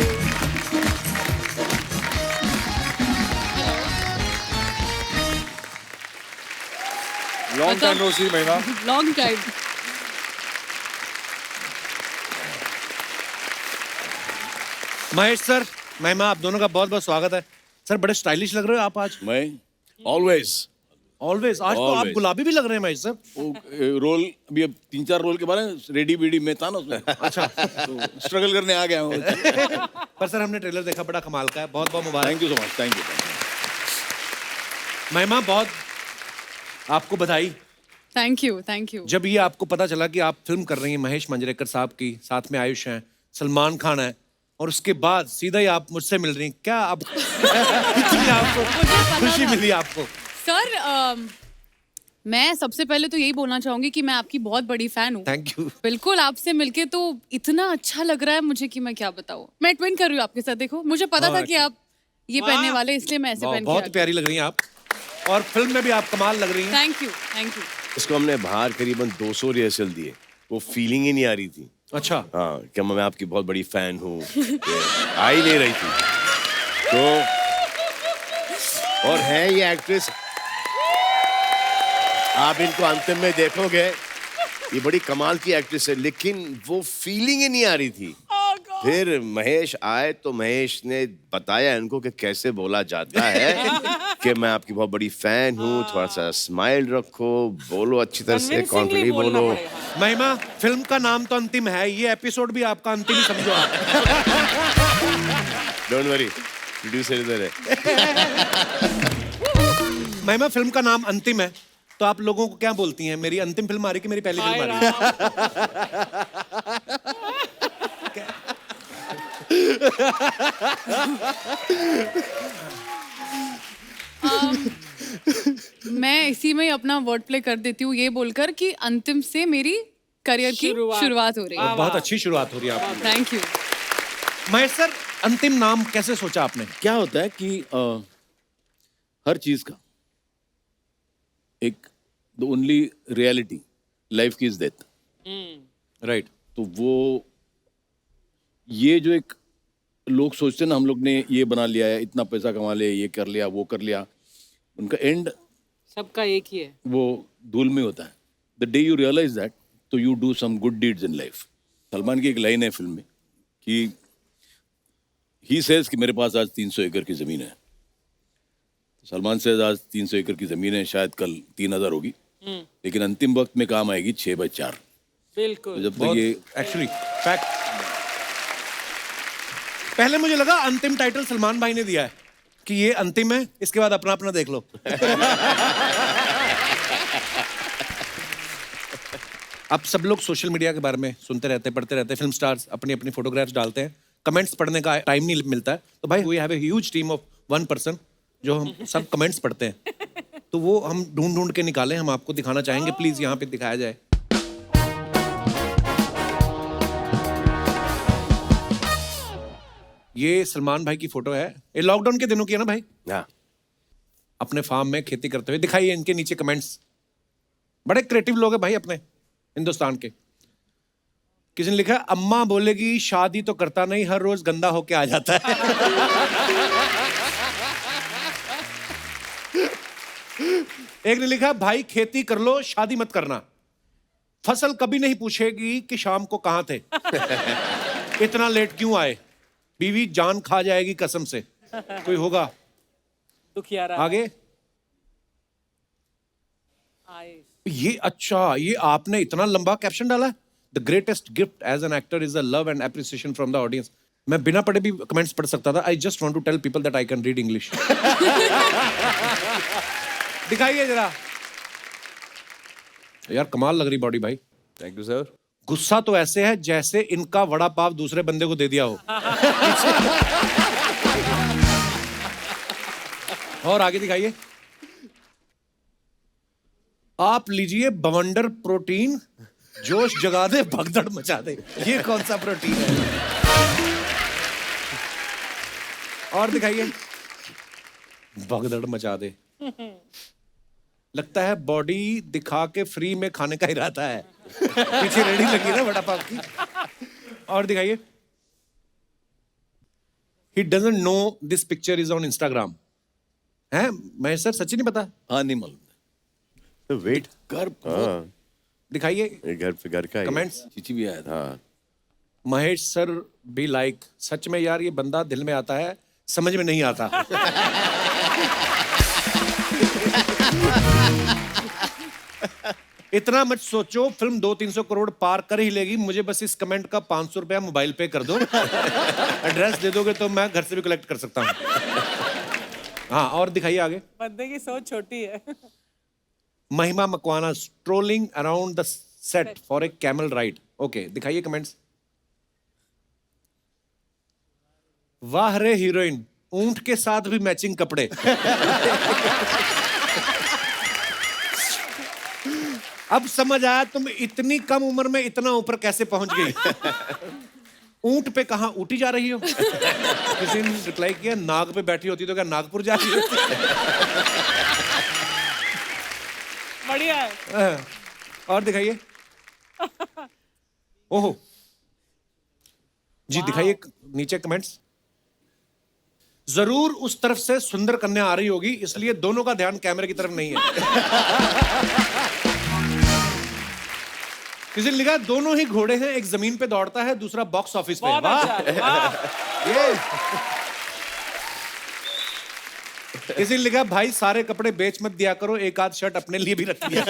Long time no see Mahima. Long time. Mahesh sir, महिमा, आप दोनों का बहुत बहुत स्वागत है। सर बड़े स्टाइलिश लग रहे हो आप आज। मैं ऑलवेज ऑलवेज। आज तो आप Always. गुलाबी भी लग रहे हैं महेश सर। वो रोल अभी अब 3-4 रोल के बाद रेडी बेडी में था ना उसमें। अच्छा, तो स्ट्रगल करने आ गया हूँ। पर सर हमने ट्रेलर देखा, बड़ा कमाल का है, बहुत बहुत मुबारक। Thank you so much, thank you. Mahima बहुत आपको बधाई। Thank you, thank you. जब ये आपको पता चला कि आप फिल्म कर रही हैं महेश मांजरेकर साहब की, साथ में आयुष हैं, सलमान खान है, और उसके बाद सीधा ही आप मुझसे मिल रही हैं, क्या आप कितनी आपको खुशी मिली आपको? सर मैं सबसे पहले तो यही बोलना चाहूंगी कि मैं आपकी बहुत बड़ी फैन हूँ। Thank you. बिल्कुल, आपसे मिलके तो इतना अच्छा लग रहा है मुझे कि मैं क्या बताऊँ। मैं ट्विन कर रही हूँ आपके साथ, देखो मुझे पता था कि आप ये पहनने वाले, इसलिए मैं ऐसे पहन के बहुत प्यारी लग रही हैं आप, और फिल्म में भी आप कमाल लग रही हैं। Thank you, thank you. इसको हमने बाहर करीबन 200 रिहर्सल दिए, वो फीलिंग ही नहीं आ रही थी। अच्छा। हाँ, कि मैं आपकी बहुत बड़ी फैन हूँ, आ ही नहीं रही थी। तो और है ये एक्ट्रेस, आप इनको अंतिम में देखोगे, ये बड़ी कमाल की एक्ट्रेस है, लेकिन वो फीलिंग ही नहीं आ रही थी। फिर महेश आए तो महेश ने बताया इनको कि कैसे बोला जाता है कि मैं आपकी बहुत बड़ी फैन हूँ, थोड़ा सा स्माइल रखो, बोलो अच्छी तरह से, कॉन्फिडेंटली बोलो। महिमा, फिल्म का नाम तो अंतिम है, ये एपिसोड भी आपका अंतिम ही समझो आप। डोंट वरी, प्रोड्यूसर इधर है। महिमा, फिल्म का नाम अंतिम है, तो आप लोगों को क्या बोलती हैं? मेरी अंतिम फिल्म आ रही कि मेरी पहली फिल्म आ रही है? मैं इसी में ही अपना वर्ड प्ले कर देती हूँ, ये बोलकर कि अंतिम से मेरी करियर की शुरुआत हो रही है। बहुत अच्छी शुरुआत हो रही है आपकी। Thank you. महेश सर, अंतिम नाम कैसे सोचा आपने? क्या होता है कि हर चीज का एक द ओनली रियलिटी लाइफ की इज डेथ, राइट? तो वो ये जो एक लोग सोचते हैं ना, हम लोग ने ये बना लिया है, इतना पैसा कमा लिया, ये कर लिया, वो कर लिया, उनका एंड सबका एक ही है, वो धूल में होता है। The day you realise that, तो you do some good deeds in life. Salman की एक लाइन है फिल्म में कि ही सेज कि मेरे पास आज 300 एकड़ की जमीन है। सलमान सेज आज 300 एकड़ की जमीन है, शायद कल 3000 होगी, लेकिन अंतिम वक्त में काम आएगी 6/4। बिल्कुल। तो जब तक ये एक्चुअली फैक्ट, पहले मुझे लगा अंतिम टाइटल सलमान भाई ने दिया है कि ये अंतिम है, इसके बाद अपना अपना देख लो। अब सब लोग सोशल मीडिया के बारे में सुनते रहते, पढ़ते रहते, फिल्म स्टार्स अपनी अपनी फोटोग्राफ्स डालते हैं, कमेंट्स पढ़ने का टाइम नहीं मिलता है, तो भाई we have a huge team of 1 person जो हम सब कमेंट्स पढ़ते हैं, तो वो हम ढूंढ ढूंढ के निकाले, हम आपको दिखाना चाहेंगे, प्लीज यहाँ पे दिखाया जाए। ये सलमान भाई की फोटो है, ये लॉकडाउन के दिनों की है ना भाई? हाँ। अपने फार्म में खेती करते हुए दिखाइए, इनके नीचे कमेंट्स, बड़े क्रिएटिव लोग हैं भाई अपने हिंदुस्तान के। किसी ने लिखा, अम्मा बोलेगी शादी तो करता नहीं, हर रोज गंदा होके आ जाता है। एक ने लिखा, भाई खेती कर लो, शादी मत करना, फसल कभी नहीं पूछेगी कि शाम को कहां थे, इतना लेट क्यों आए, बीवी जान खा जाएगी कसम से। कोई होगा आगे? ये अच्छा, ये आपने इतना लंबा कैप्शन डाला, the greatest gift as an actor is the love and appreciation from the audience. मैं बिना पढ़े भी कमेंट्स पढ़ सकता था। I just want to tell people that I can read English. दिखाइए जरा यार, कमाल लग रही बॉडी भाई। Thank you sir. गुस्सा तो ऐसे है जैसे इनका वड़ा पाव दूसरे बंदे को दे दिया हो। और आगे दिखाइए। आप लीजिए बवंडर प्रोटीन, जोश जगा दे, भगदड़ मचा दे। ये कौन सा प्रोटीन है? और दिखाइए, भगदड़ मचा दे। लगता है बॉडी दिखा के फ्री में खाने का इरादा है। पीछे रेडी लगी ना वड़ा पाव की। और दिखाइए, he doesn't know this picture is on Instagram. है महेश सर, सच्ची नहीं पता? हाँ, नहीं मालूम। तो वेट घर दिखाइए, घर पे घर का कमेंट्स। चीची भी आया था। हाँ, महेश सर भी लाइक, सच में यार ये बंदा दिल में आता है, समझ में नहीं आता। इतना मत सोचो, फिल्म 200-300 करोड़ पार कर ही लेगी। मुझे बस इस कमेंट का 500 रुपया मोबाइल पे कर दो। एड्रेस दे दोगे तो मैं घर से भी कलेक्ट कर सकता हूँ। हाँ, और दिखाइए आगे। बंदे की सोच छोटी है। महिमा Makwana strolling around the set for a camel ride. Okay, दिखाइए कमेंट्स। वाह रे हीरोइन, ऊंट के साथ भी मैचिंग कपड़े। अब समझ आया तुम इतनी कम उम्र में इतना ऊपर कैसे पहुंच गई। ऊंट पे कहां ऊटी जा रही हो? किसी ने रिप्लाई किया नाग पे बैठी होती तो क्या नागपुर जा रही हो? बढ़िया है। और दिखाइए। ओहो जी, दिखाइए नीचे कमेंट्स। जरूर उस तरफ से सुंदर कन्या आ रही होगी, इसलिए दोनों का ध्यान कैमरे की तरफ नहीं है। किसी ने लिखा दोनों ही घोड़े हैं, एक जमीन पे दौड़ता है, दूसरा बॉक्स ऑफिस पे। बहुत अच्छा, वाह। ये किसी ने लिखा भाई सारे कपड़े बेच मत दिया करो, एक आध शर्ट अपने लिए भी रख लिया।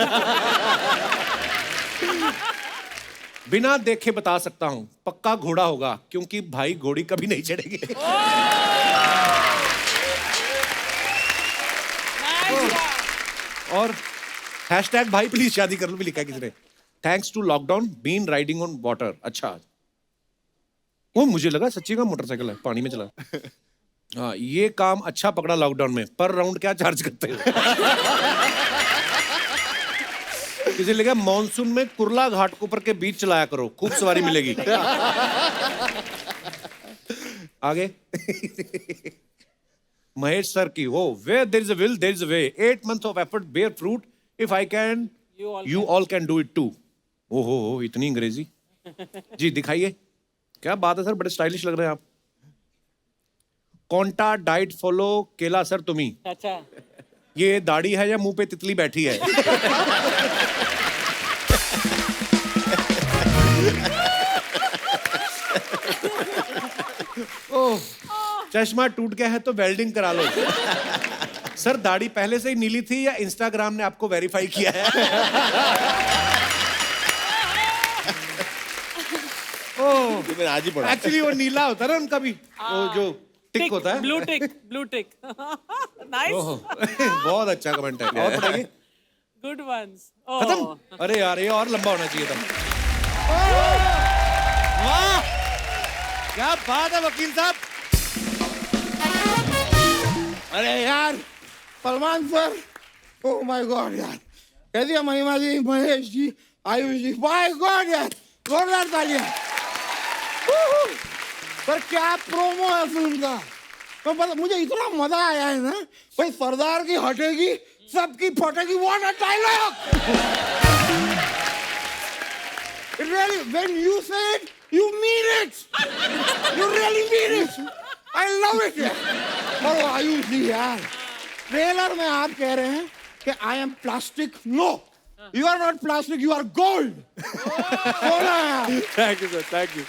बिना देखे बता सकता हूं, पक्का घोड़ा होगा, क्योंकि भाई घोड़ी कभी नहीं चढ़ेगी। और हैशटैग भाई प्लीज शादी कर लो भी लिखा है किसी ने। Thanks to lockdown been riding on water. अच्छा, वो मुझे लगा सच्ची का मोटरसाइकिल है, पानी में चला। हाँ, ये काम अच्छा पकड़ा लॉकडाउन में। पर राउंड क्या चार्ज करते हो? किसी लगा मॉनसून में कुर्ला घाटकोपर के बीच चलाया करो, खूब सवारी मिलेगी। आगे। महेश सर की वो where there is a will there is a way 8 months of effort bear fruit if I can you all can do it too। ओहो, इतनी अंग्रेजी। जी दिखाइए, क्या बात है सर, बड़े स्टाइलिश लग रहे हैं आप। कौंटा डाइट फॉलो केला सर तुम्ही। अच्छा, ये दाढ़ी है या मुंह पे तितली बैठी है? ओह, चश्मा टूट गया है तो वेल्डिंग करा लो। सर दाढ़ी पहले से ही नीली थी या इंस्टाग्राम ने आपको वेरीफाई किया है? ओह, आज ही पढ़ा। एक्चुअली वो नीला होता है ना उनका भी, वो जो टिक होता है। Blue tick, blue tick. Nice, बहुत अच्छा कमेंट है। और पढ़ाइए। Good ones. खत्म? अरे यार ये और लंबा होना चाहिए था। वाह, क्या बात है वकील साहब। अरे यार Salman sir, oh my God यार, कैसी है महिमा जी, महेश जी, आयुष जी, माय गॉड यार, जोरदार तालियां। पर क्या प्रोमो है फिल्म का, तो पता मुझे इतना मजा आया है ना भाई। सरदार की हटेगी सबकी फटेगी, what a dialogue. Really, when you say it, you mean it. You really mean it. I love it यार। और आयुष जी यार, ट्रेलर में आप कह रहे हैं कि I am plastic. No, you are not plastic, you are gold. Thank you sir, thank you.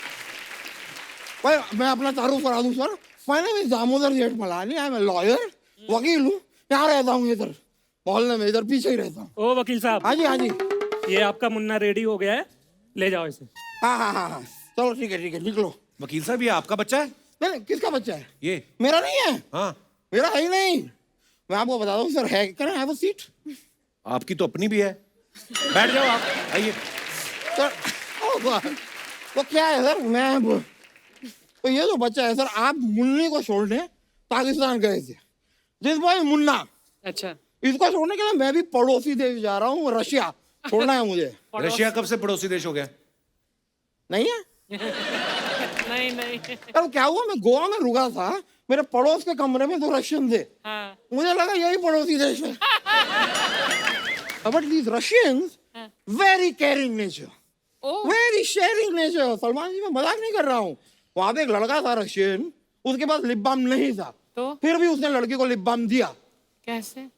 भाई मैं अपना तारुफ करा दूं सर, मैं भी Damodar Jethmalani, I am a lawyer, वकील हूँ, यहाँ रहता हूँ इधर मोहल्ले में, इधर पीछे ही रहता हूँ। ओ वकील साहब, हाँ जी हाँ जी, ये आपका मुन्ना रेडी हो गया है, ले जाओ इसे। हाँ हाँ हाँ हाँ, चलो ठीक है, निकलो। वकील साहब ये आपका बच्चा है? नहीं, किसका बच्चा है? ये मेरा नहीं है। हाँ, मेरा है ही नहीं। मैं आपको बता दूं सर, है, can I have a seat? आपकी तो अपनी भी है, बैठ जाओ आप, आइए। सर वो क्या है सर, मैं तो ये जो बच्चा है सर, आप मुन्नी को छोड़ने पाकिस्तान गए थे, दिस बॉय मुन्ना। अच्छा, इसको छोड़ने के लिए मैं भी पड़ोसी देश जा रहा हूँ, रशिया छोड़ना है मुझे। रशिया कब से पड़ोसी देश हो गया? नहीं है? नहीं नहीं। अब क्या हुआ, मैं गोवा में रुका था, मेरे पड़ोस के कमरे में 2 रशियन थे। हाँ। मुझे लगा यही पड़ोसी देश है। But these Russians very caring nature, very sharing nature. Salman ji, मैं मजाक नहीं कर रहा हूँ। वहां पे एक लड़का था रशियन, उसके पास लिप बाम नहीं था, तो फिर भी उसने लड़की को लिप बाम दिया। कैसे?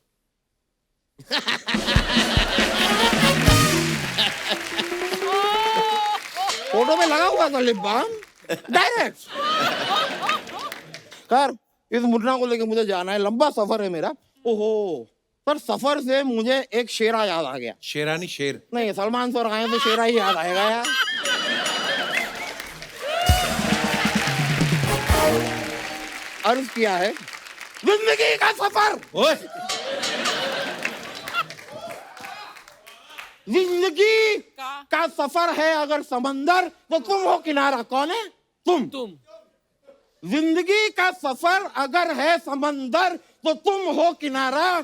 फोटो में लगा हुआ था लिप बाम, डायरेक्ट। कर, इस मुन्ना को लेके मुझे जाना है, लंबा सफर है मेरा। ओहो सर सफर से मुझे एक शेरा याद आ गया। शेरानी शेर। नहीं, सलमान सर आए तो शेरा ही याद आएगा यार। अर्ज किया है जिंदगी का सफर, ओए जिंदगी का सफर है अगर समंदर तो तुम हो किनारा। कौन है? तुम। जिंदगी का सफर अगर है समंदर तो तुम हो किनारा।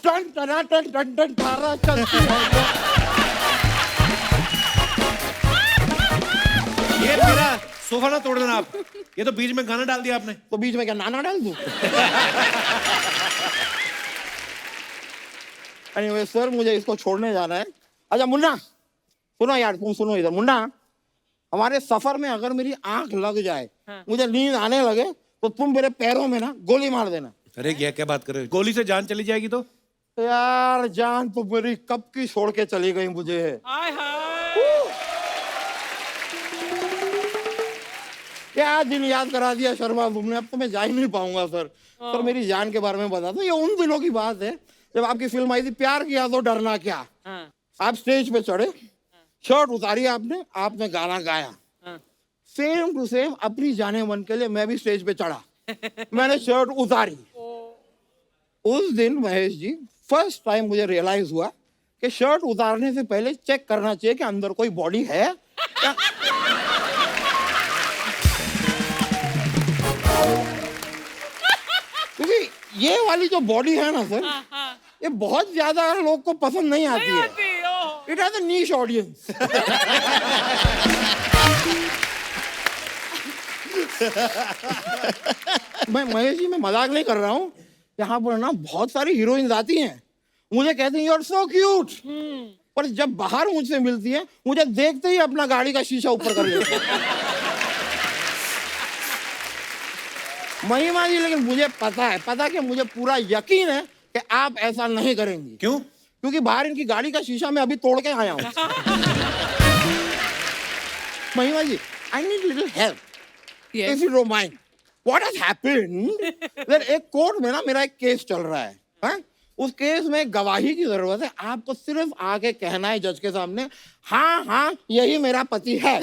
टन टना टन टन टन तारा चलती है। ये मेरा सोफा ना तोड़ देना आप, ये तो बीच में गाना डाल दिया आपने। तो बीच में क्या नाना डाल दूं? Anyway, सर मुझे इसको छोड़ने जाना है। अच्छा मुन्ना सुनो यार, तुम सुनो इधर। मुन्ना, हमारे सफर में अगर मेरी आंख लग जाए, मुझे नींद आने लगे, तो तुम मेरे पैरों में ना गोली मार देना। अरे क्या बात कर रहे हो? गोली से जान चली जाएगी तो? यार जान तो मेरी कब की छोड़ के चली गई मुझे। क्या दिन याद करा दिया शर्मा तुमने। अब तो मैं जा ही नहीं पाऊंगा सर। सर मेरी जान के बारे में बता दो। ये उन दिनों की बात है जब आपकी फिल्म आई थी प्यार किया तो डरना क्या। आप स्टेज पे चढ़े, शर्ट उतारी आपने गाना गाया। सेम टू सेम अपनी जाने मन के लिए मैं भी स्टेज पे चढ़ा, मैंने शर्ट उतारी। उस दिन महेश जी फर्स्ट टाइम मुझे रियलाइज हुआ कि शर्ट उतारने से पहले चेक करना चाहिए कि अंदर कोई बॉडी है या... क्योंकि ये वाली जो बॉडी है ना सर, ये बहुत ज्यादा लोग को पसंद नहीं आती है। It has a niche audience. मैं महेश जी, मैं मजाक नहीं कर रहा हूँ। यहाँ पर ना बहुत सारी हीरोइंस आती हैं, मुझे कहती हैं यू आर सो क्यूट, पर जब बाहर मुझसे मिलती है मुझे देखते ही अपना गाड़ी का शीशा ऊपर कर लेती है। महिमा जी, लेकिन मुझे पता कि मुझे पूरा यकीन है कि आप ऐसा नहीं करेंगी। क्यों? क्योंकि बाहर इनकी गाड़ी का शीशा मैं अभी तोड़ के आया हूँ। Mahima ji, I need little help if you don't mind. What has happened, एक कोर्ट में ना मेरा एक केस चल रहा है, हाँ? उस केस में गवाही की जरूरत है। आपको सिर्फ आके कहना है जज के सामने, हाँ हाँ यही मेरा पति है।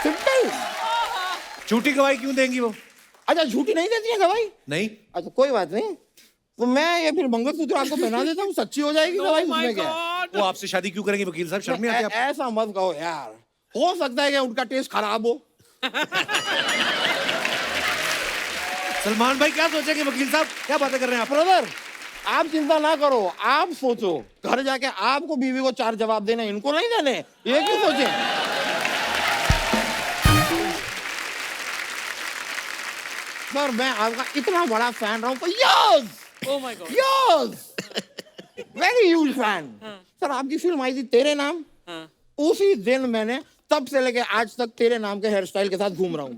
सिंपल। झूठी गवाही क्यों देंगी वो? अच्छा, झूठी नहीं देती है गवाही? नहीं। अच्छा कोई बात नहीं, तो मैं ये फिर मंगलसूत्र आपको पहना देता हूँ, सच्ची हो जाएगी गवाही। उसमें क्या है? वो आपसे शादी क्यों करेंगे वकील साहब? शर्म नहीं आती आपको? ऐसा मत कहो यार, हो सकता है कि उनका टेस्ट खराब हो। सलमान भाई क्या सोचेंगे वकील साहब? क्या बातें कर रहे हैं आप? ब्रदर आप चिंता ना करो, आप सोचो घर जाके आपको बीवी को 4 जवाब देने, इनको नहीं देने, ये क्यों सोचे? सर मैं आपका इतना बड़ा फैन रहा हूँ for years! Oh my God. Years! Very huge fan! Sir आपकी फिल्म आई थी तेरे नाम, उसी दिन मैंने तब से लेके आज तक तेरे नाम के हेयर स्टाइल के साथ घूम रहा हूँ।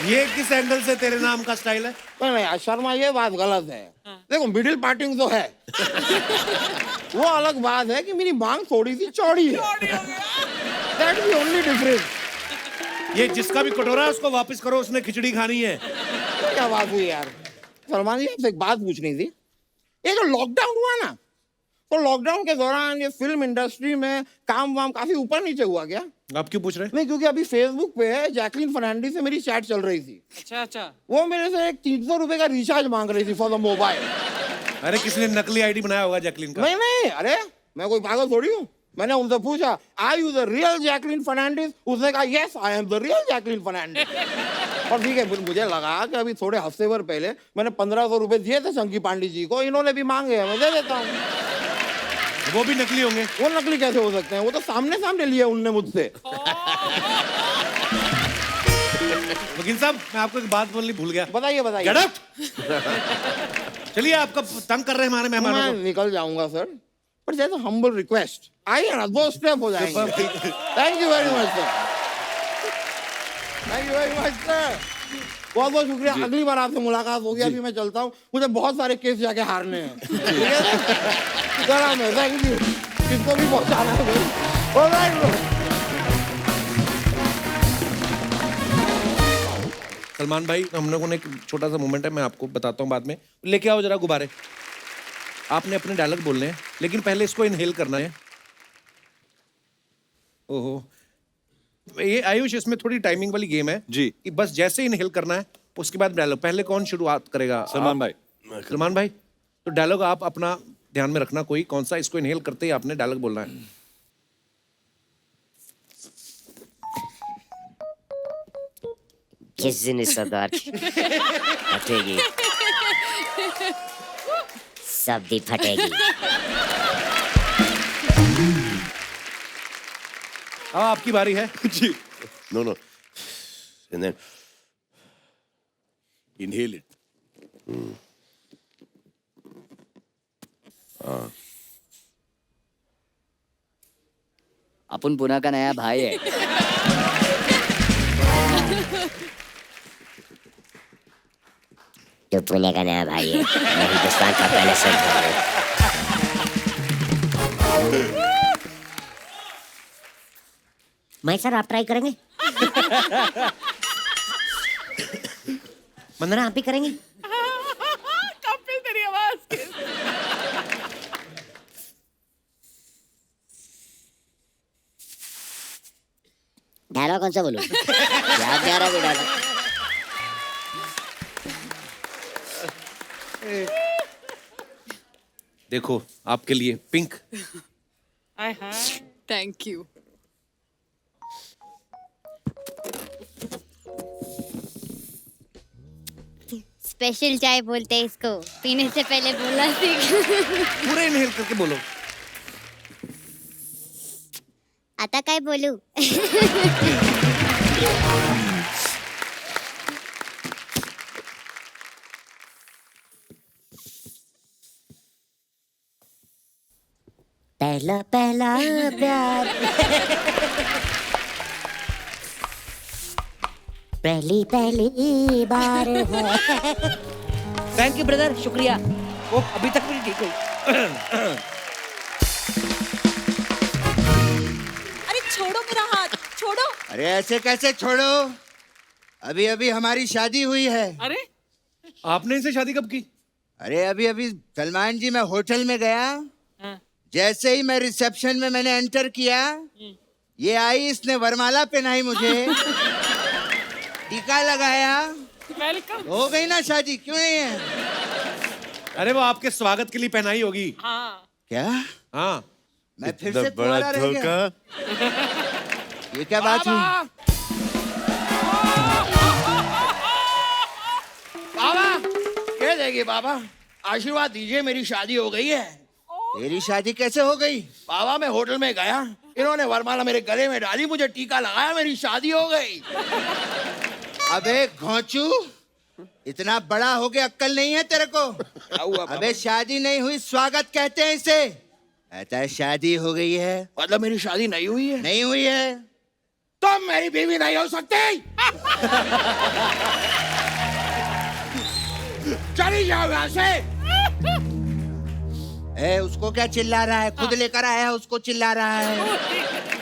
ये किस एंगल से तेरे नाम का स्टाइल है? नहीं शर्मा, ये बात गलत है। देखो मिडिल पार्टिंग तो है, वो अलग बात है कि मेरी मांग थोड़ी सी चौड़ी है। That's the only difference. ये जिसका भी कटोरा है उसको वापस करो, उसने खिचड़ी खानी है। तो क्या बात हुई यार? सलमान जी आपसे एक बात पूछनी थी। ये जो लॉकडाउन हुआ ना, तो लॉकडाउन के दौरान ये फिल्म इंडस्ट्री में काम वाम काफी ऊपर नीचे हुआ क्या? आप क्यों पूछ रहे हैं? नहीं, क्योंकि अभी फेसबुक पे जैकलीन फर्नांडिस से मेरी चैट चल रही थी। अच्छा। वो मेरे से एक 300 रुपए का रिचार्ज मांग रही थी फॉर द मोबाइल। अरे किसने नकली आईडी बनाया होगा जैकलीन का? नहीं, अरे मैं कोई पागल थोड़ी हूँ। मैंने उनसे पूछा are you the real Jacqueline Fernandez? उसने कहा yes I am the real Jacqueline Fernandez. और ठीक है, मुझे लगा कि अभी थोड़े हफ्ते भर पहले मैंने 1500 रुपए दिए थे चंकी पांडे जी को, इन्होंने भी मांगे हैं, मैं दे देता हूँ। वो भी नकली होंगे? वो नकली कैसे हो सकते हैं? वो तो सामने सामने लिए उनने मुझसे। वकील साहब मैं आपको एक बात बोलनी भूल गया। बताइए। Get up! चलिए, आपका तंग कर रहे हैं हमारे मेहमानों मैं को। निकल जाऊंगा सर, पर जैसे हम्बल रिक्वेस्ट आइए ना, 2 स्टेप हो जाएंगे। Thank you very much sir, thank you very much sir, बहुत बहुत शुक्रिया। अगली बार आपसे मुलाकात होगी। अभी मैं चलता हूँ, मुझे बहुत सारे केस जाके हारने हैं। ठीक है सर, थैंक यू। किसको भी पहुँचाना है। सलमान भाई, हम लोगों ने एक छोटा सा मोमेंट है, मैं आपको बताता हूँ बाद में। लेके आओ जरा गुब्बारे। आपने अपने डायलॉग बोलने हैं, लेकिन पहले इसको इनहेल करना है। ओहो, ये आयुष, इसमें थोड़ी टाइमिंग वाली गेम है जी। कि बस जैसे इनहेल करना है उसके बाद डायलॉग। पहले कौन शुरुआत करेगा? सलमान भाई। सलमान भाई, तो डायलॉग आप अपना ध्यान में रखना, कोई कौन सा, इसको इनहेल करते ही आपने डायलॉग बोलना है। किस दिन इस सरदार फटेगी, सब्जी फटेगी। अब आपकी बारी है। जी। No, no. And then inhale it. अपन पुणे का नया भाई है। तो पुणे का नया भाई है, मैं हिंदुस्तान का पहले सरदार हूँ। मैं सर, आप ट्राई करेंगे? वंदना, आप भी करेंगी? कपिल, तेरी आवाज डायलॉग कौन सा बोलूं? याद नहीं आ रहा कोई डायलॉग। देखो आपके लिए पिंक। Thank you. स्पेशल चाय बोलते हैं इसको, पीने से पहले बोलना सीख। पूरे इनहेल करके बोलो। आता काय बोलू? पहला पहला प्यार, पहली पहली बार है। थैंक यू ब्रदर, शुक्रिया। वो अभी तक मेरी ठीक हुई। अरे छोड़ो मेरा हाथ, छोड़ो। अरे ऐसे कैसे छोड़ो? अभी अभी हमारी शादी हुई है। अरे आपने इनसे शादी कब की? अरे अभी अभी सलमान जी, मैं होटल में गया, जैसे ही मैं रिसेप्शन में मैंने एंटर किया, ये आई, इसने वरमाला पहनाई मुझे, टीका लगाया, वेलकम। हो गई ना शादी, क्यों नहीं है? अरे वो आपके स्वागत के लिए पहनाई होगी। हाँ। क्या? हाँ। मैं फिर से कुंवारा रह गया। ये क्या बात हुई? बाबा कह देंगे, बाबा आशीर्वाद दीजिए, मेरी शादी हो गई है। तेरी शादी कैसे हो गई? बाबा मैं होटल में गया, इन्होंने वरमाला मेरे गले में डाली, मुझे टीका लगाया, मेरी शादी हो गई। अबे घोंचू, इतना बड़ा हो गया, अक्ल नहीं है तेरे को? अबे शादी नहीं हुई, स्वागत कहते हैं इसे। कहता है शादी हो गई है, मतलब मेरी शादी नहीं हुई है? नहीं हुई है तो मेरी बीवी नहीं हो सकती। चली जाओ यहाँ से। ए, उसको क्या चिल्ला रहा है? खुद लेकर आया है, उसको चिल्ला रहा है।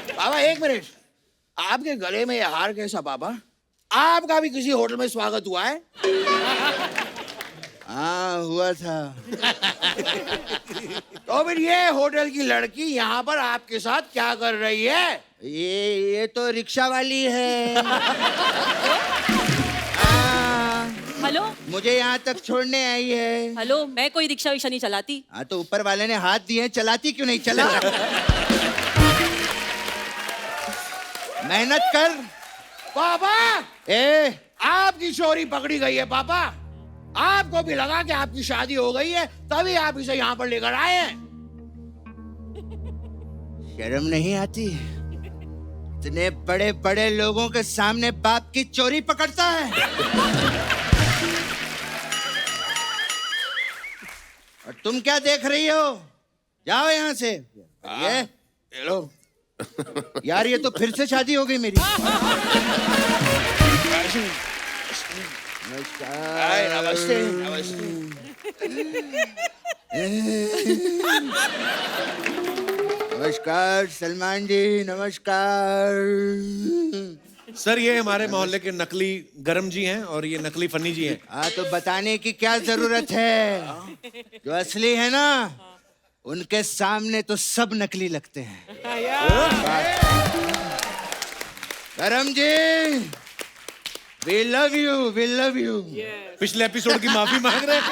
बाबा एक मिनट, आपके गले में ये हार कैसा? बाबा आपका भी किसी होटल में स्वागत हुआ है? हाँ हुआ था। तो फिर ये होटल की लड़की यहाँ पर आपके साथ क्या कर रही है? ये तो रिक्शा वाली है। हेलो, मुझे यहाँ तक छोड़ने आई है। हेलो, मैं कोई रिक्शा विक्शा नहीं चलाती। हाँ तो ऊपर वाले ने हाथ दिए, चलाती क्यों नहीं? चला। मेहनत कर पापा। आपकी चोरी पकड़ी गई है पापा। आपको भी लगा कि आपकी शादी हो गई है, तभी आप इसे यहाँ पर लेकर आए हैं। शर्म नहीं आती? इतने बड़े बड़े लोगों के सामने बाप की चोरी पकड़ता है। और तुम क्या देख रही हो? जाओ यहाँ से। ये लो यार, ये तो फिर से शादी हो गई मेरी। नमस्कार। नमस्ते नमस्ते। नमस्कार सलमान जी, नमस्कार। सर ये हमारे मोहल्ले के नकली गरम जी हैं और ये नकली फन्नी जी हैं। हाँ तो बताने की क्या जरूरत है, जो असली है ना उनके सामने तो सब नकली लगते हैं। गरम जी, we love you, we love you। पिछले एपिसोड की माफी मांग रहे हैं।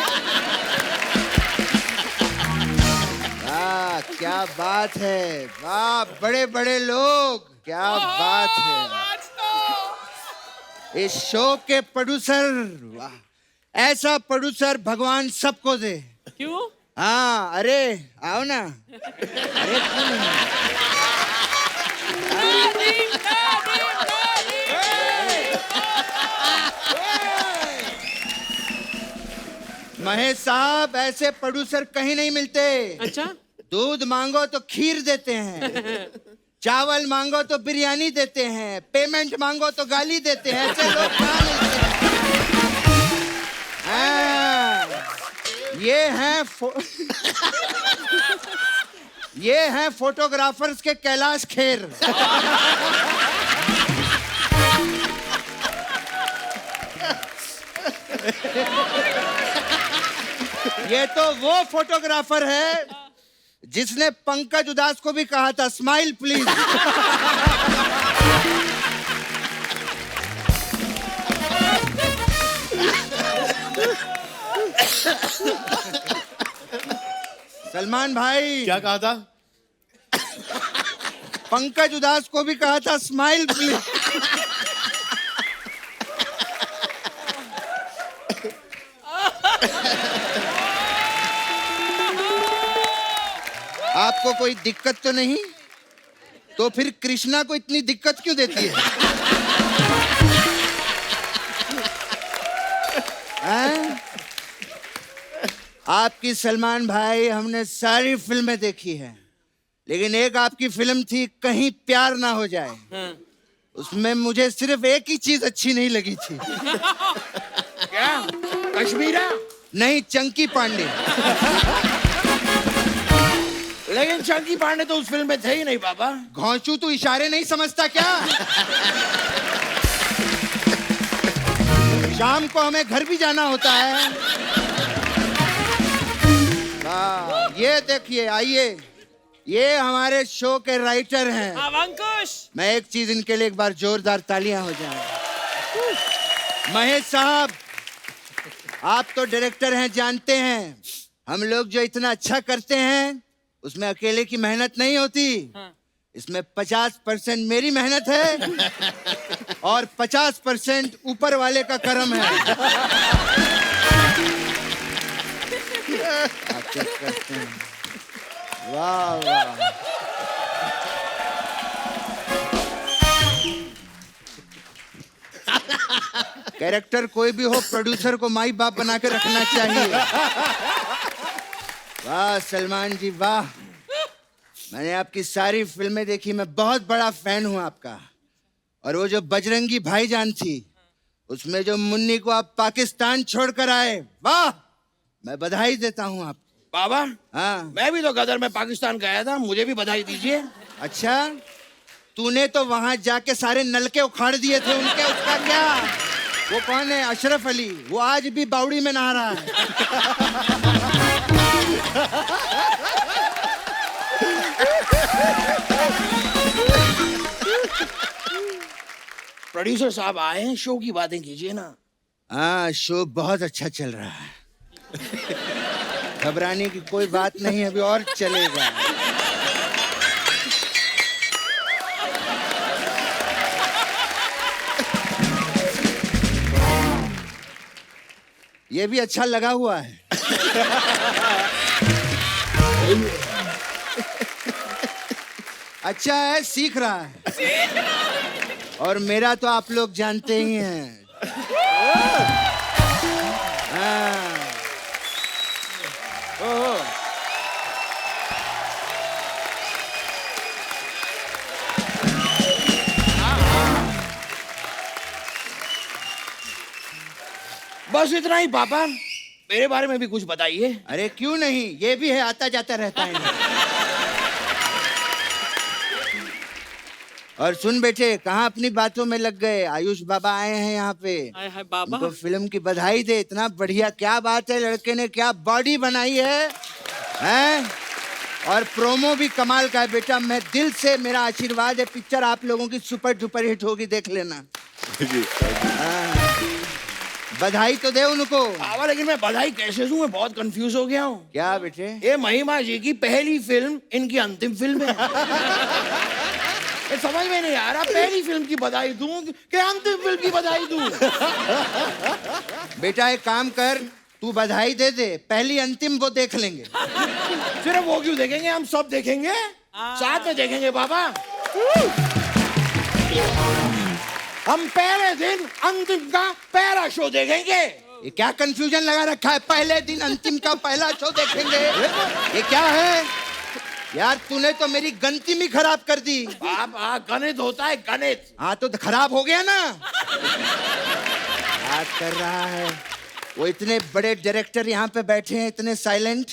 वाह क्या बात है, वाह बड़े बड़े लोग, क्या बात है। इस शो के प्रोड्यूसर, वाह ऐसा प्रोड्यूसर भगवान सबको दे। क्यों? हाँ अरे आओ ना, अरे क्यों नहीं? महेश साहब ऐसे प्रोड्यूसर कहीं नहीं मिलते। अच्छा? दूध मांगो तो खीर देते हैं, चावल मांगो तो बिरयानी देते हैं, पेमेंट मांगो तो गाली देते हैं। ऐसे लोग कहाँ मिलते हैं? ये हैं फोटोग्राफर्स के कैलाश खेर। ये तो वो फोटोग्राफर है जिसने पंकज उदास को भी कहा था स्माइल प्लीज। सलमान भाई क्या कहा था? पंकज उदास को भी कहा था स्माइल प्लीज। आपको कोई दिक्कत तो नहीं? तो फिर कृष्णा को इतनी दिक्कत क्यों देती है? आपकी सलमान भाई हमने सारी फिल्में देखी हैं, लेकिन एक आपकी फिल्म थी कहीं प्यार ना हो जाए। उसमें मुझे सिर्फ एक ही चीज अच्छी नहीं लगी थी। क्या? कश्मीरा? नहीं, चंकी पांडे। लेकिन चंकी पांडे तो उस फिल्म में थे ही नहीं बाबा। घोंचू तू इशारे नहीं समझता क्या? शाम को हमें घर भी जाना होता है। ये देखिए, आइए, ये हमारे शो के राइटर हैं। अंकुश। मैं एक चीज इनके लिए एक बार जोरदार तालियां हो जाएं। महेश साहब, आप तो डायरेक्टर हैं, जानते हैं हम लोग जो इतना अच्छा करते हैं उसमें अकेले की मेहनत नहीं होती। इसमें 50% मेरी मेहनत है और 50% ऊपर वाले का करम है। आप चेक करते हैं। वाह वाह। कैरेक्टर कोई भी हो, प्रोड्यूसर को माई बाप बना के रखना चाहिए। वाह सलमान जी वाह, मैंने आपकी सारी फिल्में देखी, मैं बहुत बड़ा फैन हूं आपका। और वो जो बजरंगी भाईजान थी, उसमें जो मुन्नी को आप पाकिस्तान छोड़कर आए, वाह, मैं बधाई देता हूं आपको। बाबा, हाँ, मैं भी तो गदर में पाकिस्तान गया था, मुझे भी बधाई दीजिए। अच्छा, तूने तो वहां जाके सारे नलके उखाड़ दिए थे उनके, उसका क्या? वो कौन है? अशरफ अली, वो आज भी बावड़ी में नहा रहा है। प्रोड्यूसर साहब आए हैं, शो की बातें कीजिए ना। हाँ, शो बहुत अच्छा चल रहा है, घबराने की कोई बात नहीं, अभी और चलेगा। ये भी अच्छा लगा हुआ है। अच्छा है, सीख रहा है। और मेरा तो आप लोग जानते ही हैं। हाँ। बस इतना ही पापा, मेरे बारे में भी कुछ बताइए। अरे क्यों नहीं, ये भी है, आता जाता रहता है। और सुन बेटे, कहाँ अपनी बातों में लग गए? आयुष बाबा आए हैं यहाँ पे। हाय हाय बाबा। उनको फिल्म की बधाई दे। इतना बढ़िया, क्या बात है, लड़के ने क्या बॉडी बनाई है, हैं? और प्रोमो भी कमाल का है बेटा। मैं दिल से, मेरा आशीर्वाद है, पिक्चर आप लोगों की सुपर डुपर हिट होगी, देख लेना। बधाई तो दे उनको। बाबा लेकिन मैं बधाई कैसे दूं? मैं बहुत कंफ्यूज हो गया हूँ। क्या बेटे? ये महिमा जी की पहली फिल्म इनकी अंतिम फिल्म है। ये समझ में नहीं आ रहा, पहली फिल्म की बधाई दूं कि अंतिम फिल्म की बधाई दूं? बेटा एक काम कर, तू बधाई दे दे, पहली अंतिम वो देख लेंगे। सिर्फ वो क्यों देखेंगे, हम सब देखेंगे, साथ में देखेंगे बाबा। हम पहले दिन अंतिम का पहला शो देखेंगे। ये क्या कंफ्यूजन लगा रखा है? पहले दिन अंतिम का पहला शो देखेंगे, ये क्या है यार? तूने तो मेरी गणित ही खराब कर दी। बाबा गणित होता है, गणित। हाँ तो खराब हो गया ना। बात कर रहा है वो, इतने बड़े डायरेक्टर यहाँ पे बैठे हैं, इतने साइलेंट।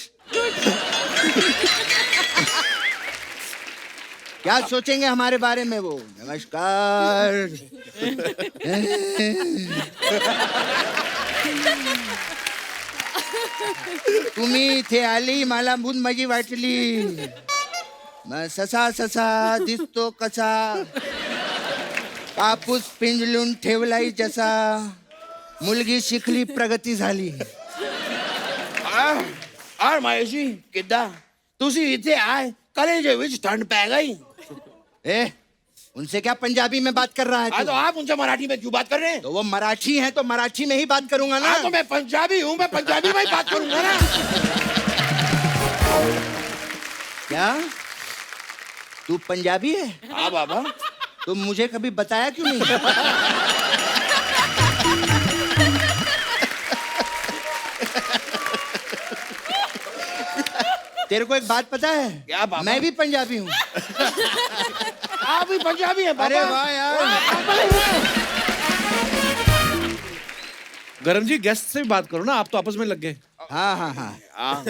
क्या सोचेंगे हमारे बारे में वो? नमस्कार। तुम्ही थे आली, मला भूत माझी वाटली, ससा ससा दिसतो कसा, कापूस पिंजलून ठेवलाई जसा, मुलगी शिकली प्रगती झाली। और महेश जी किद्दा तुसी इथे आए, कलेजे विच ठंड पै गई। उनसे क्या पंजाबी में बात कर रहा है? तो आप उनसे मराठी में क्यों बात कर रहे हैं? तो वो मराठी हैं तो मराठी में ही बात करूंगा ना। तो मैं पंजाबी हूँ, मैं पंजाबी में ही बात करूंगा ना। क्या तू पंजाबी है? हाँ बाबा। तो मुझे कभी बताया क्यों नहीं? तेरे को एक बात पता है? क्या बाबा? मैं भी पंजाबी हूँ। आप भी पंजाबी हैं बाबा? अरे वाह यार। गरम जी गेस्ट से भी बात करो ना, आप तो आपस में लग गए। हाँ हाँ हाँ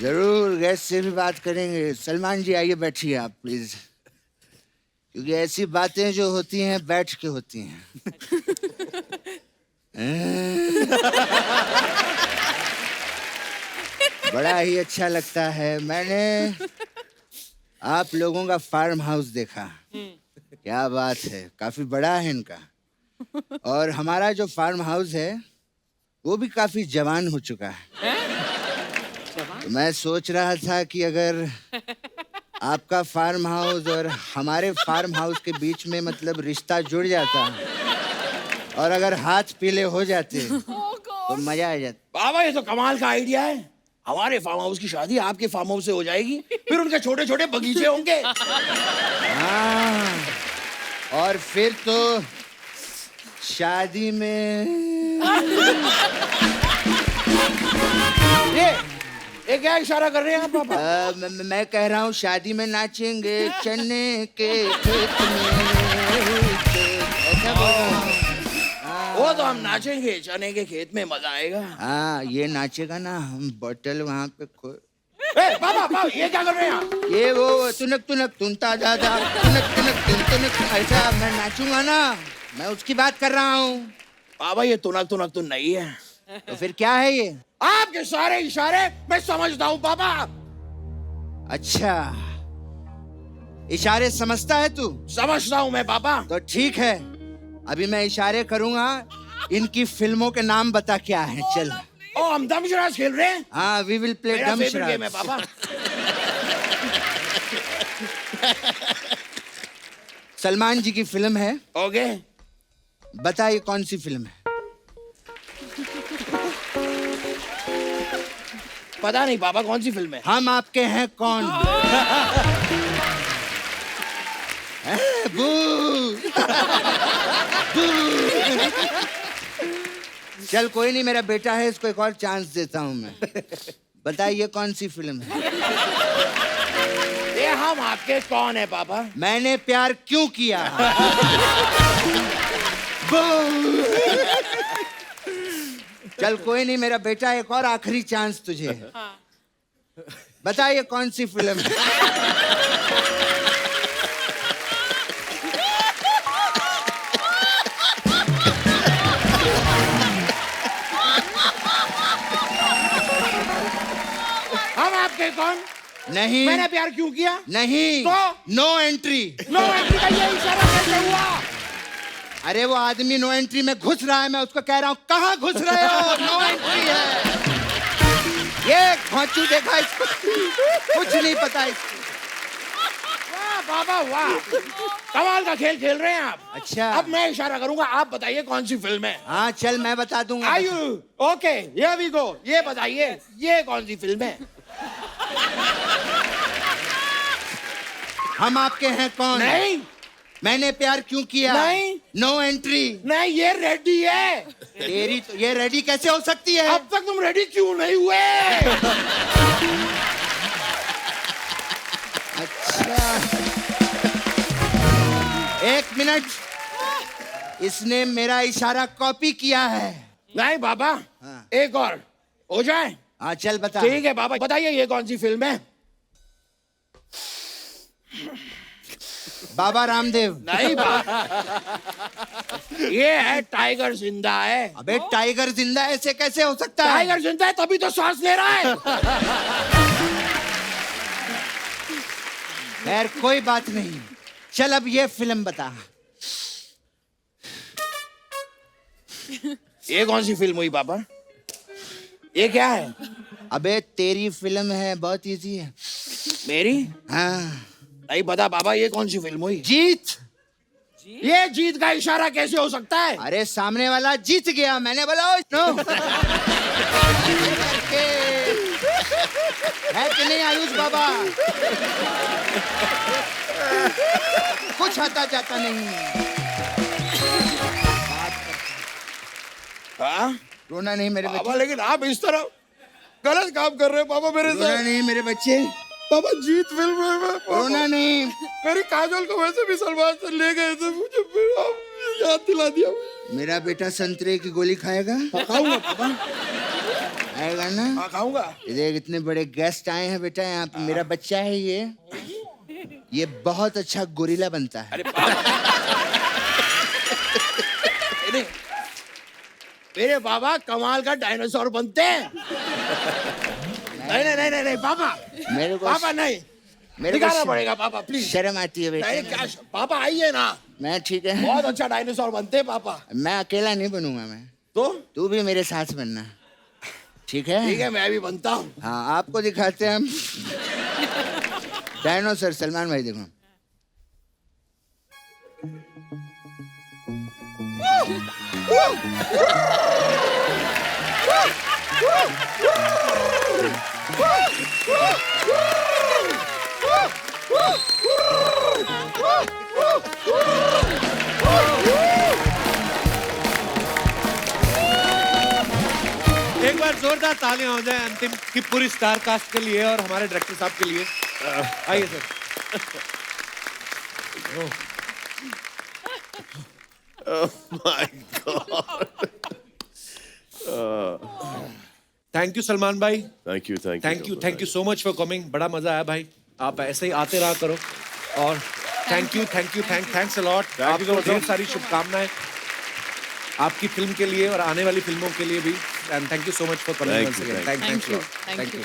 जरूर गेस्ट से भी बात करेंगे। सलमान जी आइए, बैठिए आप प्लीज, क्योंकि ऐसी बातें जो होती हैं बैठ के होती हैं। बड़ा ही अच्छा लगता है। मैंने आप लोगों का फार्म हाउस देखा, क्या बात है, काफी बड़ा है इनका। और हमारा जो फार्म हाउस है वो भी काफी जवान हो चुका है। तो मैं सोच रहा था कि अगर आपका फार्म हाउस और हमारे फार्म हाउस के बीच में मतलब रिश्ता जुड़ जाता और अगर हाथ पीले हो जाते तो मजा आ जाता। बाबा ये तो कमाल का आइडिया है। हमारे फार्म हाउस की शादी आपके फार्म हाउस से हो जाएगी, फिर उनके छोटे छोटे बगीचे होंगे। हाँ, और फिर तो शादी में ये क्या इशारा कर रहे हैं आप पापा? मैं कह रहा हूँ शादी में नाचेंगे चने के खेत में, ऐसा बोल रहा हूँ। वो तो हम नाचेंगे चने के खेत में, मजा आएगा। हाँ ये नाचेगा ना, हम बोतल वहाँ पे पापा ये क्या कर रहे हैं आप? ये वो तुनक तुनक तुनता दादा, तुनक तुनक तुन तुनक, ऐसा मैं नाचूंगा ना, मैं उसकी बात कर रहा हूँ। बाबा ये तुनक तुनक तुन नहीं है। तो फिर क्या है ये? आपके सारे इशारे मैं समझता हूँ पापा। अच्छा, इशारे समझता है तू? समझता हूँ मैं पापा। तो ठीक है, अभी मैं इशारे करूंगा, इनकी फिल्मों के नाम बता क्या है। चल। ओ हम दमशराज खेल रहे हैं? हाँ, we will play dumb charades. Game है पापा। सलमान जी की फिल्म है। ओके। बता ये कौन सी फिल्म है? पता नहीं पापा कौन सी फिल्म है। हम आपके हैं कौन? बू। चल कोई नहीं, मेरा बेटा है, इसको एक और चांस देता हूँ मैं। बताइए कौन सी फिल्म है? ये हम आपके कौन है पापा? मैंने प्यार क्यों किया? चल कोई नहीं मेरा बेटा, एक और आखिरी चांस तुझे है। बताइए कौन सी फिल्म है? हम आपके कौन? नहीं। मैंने प्यार क्यों किया? नहीं। तो? No entry. नो एंट्री का ये इशारा कैसे हुआ? अरे वो आदमी नो एंट्री में घुस रहा है, मैं उसको कह रहा हूँ कहाँ घुस रहे हो? नो एंट्री है। ये खोंचू देखा इसको, कुछ नहीं पता इसको। वाह बाबा वाह, कमाल का खेल खेल रहे हैं आप। अच्छा। अब मैं इशारा करूंगा, आप बताइए कौन सी फिल्म है? हाँ चल मैं बता दूंगा। आयु ओके, हियर वी गो। ये बताइए ये कौन सी फिल्म है? हम आपके हैं कौन? नहीं। मैंने प्यार क्यों किया? नहीं। No entry. नहीं, ये रेडी है। तेरी तो ये रेडी कैसे हो सकती है? अब तक तुम रेडी क्यों नहीं हुए? अच्छा, एक मिनट, इसने मेरा इशारा कॉपी किया है। नहीं बाबा, एक और हो जाए। हाँ चल बता। ठीक है बाबा, बताइए ये कौन सी फिल्म है? बाबा रामदेव। नहीं बाबा, ये है टाइगर जिंदा है। अबे टाइगर जिंदा है, ऐसे कैसे हो सकता है? टाइगर जिंदा है तभी तो सांस ले रहा है। खैर कोई बात नहीं, चल अब ये फिल्म बता। ये कौन सी फिल्म हुई बाबा? ये क्या है? अबे तेरी फिल्म है, बहुत इजी है। मेरी? हाँ। नहीं पता बाबा, ये कौन सी फिल्म हुई? जीत। ये जीत का इशारा कैसे हो सकता है? अरे सामने वाला जीत गया, मैंने बोला नो। है कि नहीं आयुष बाबा? कुछ आता जाता नहीं। हाँ? रोना नहीं मेरे बाबा, बच्चे। लेकिन आप इस तरह गलत काम कर रहे हैं बाबा मेरे रोना साथ। नहीं मेरे बच्चे। बाबा जीत फिल्म है बाबा। रोना नहीं। मेरी काजोल को वैसे भी सलमान से ले गए थे, मुझे फिर आप याद दिला दिया। मेरा बेटा संतरे की गोली खाएगा? खाऊंगा बाबा। खाएगा ना? हाँ खाऊंगा। देख इतने बड़े गेस्ट आए हैं बेटा यहाँ पे, मेरा बच्चा है ये बहुत अच्छा गोरिल्ला बनता है। अरे बाबा, मेरे बाबा कमाल का डायनासोर बनते हैं। नहीं नहीं नहीं नहीं पापा, मेरे को पापा नहीं, मेरे को दिखाना पड़ेगा पापा प्लीज। शर्म आती है बेटा। नहीं क्या पापा, आइए ना। मैं ठीक है, बहुत अच्छा डायनासोर बनते हैं पापा। मैं अकेला नहीं बनूंगा मैं तो? तू भी मेरे साथ बनना, ठीक है? ठीक है, मैं भी बनता हूँ। हाँ आपको दिखाते हैं हम डायनासोर। सलमान भाई देखो। एक बार जोरदार तालियां हो जाए अंतिम की पूरी स्टार कास्ट के लिए और हमारे डायरेक्टर साहब के लिए। आइए sir. Oh my God. Thank you Salman भाई। Thank you, thank you so much for coming. बड़ा मजा आया भाई, आप ऐसे ही आते रहा करो। और थैंक्स अ लॉट। आपको ढेर सारी शुभकामनाएं आपकी फिल्म के लिए और आने वाली फिल्मों के लिए भी। And thank you so much for coming. Thank you. Thank you.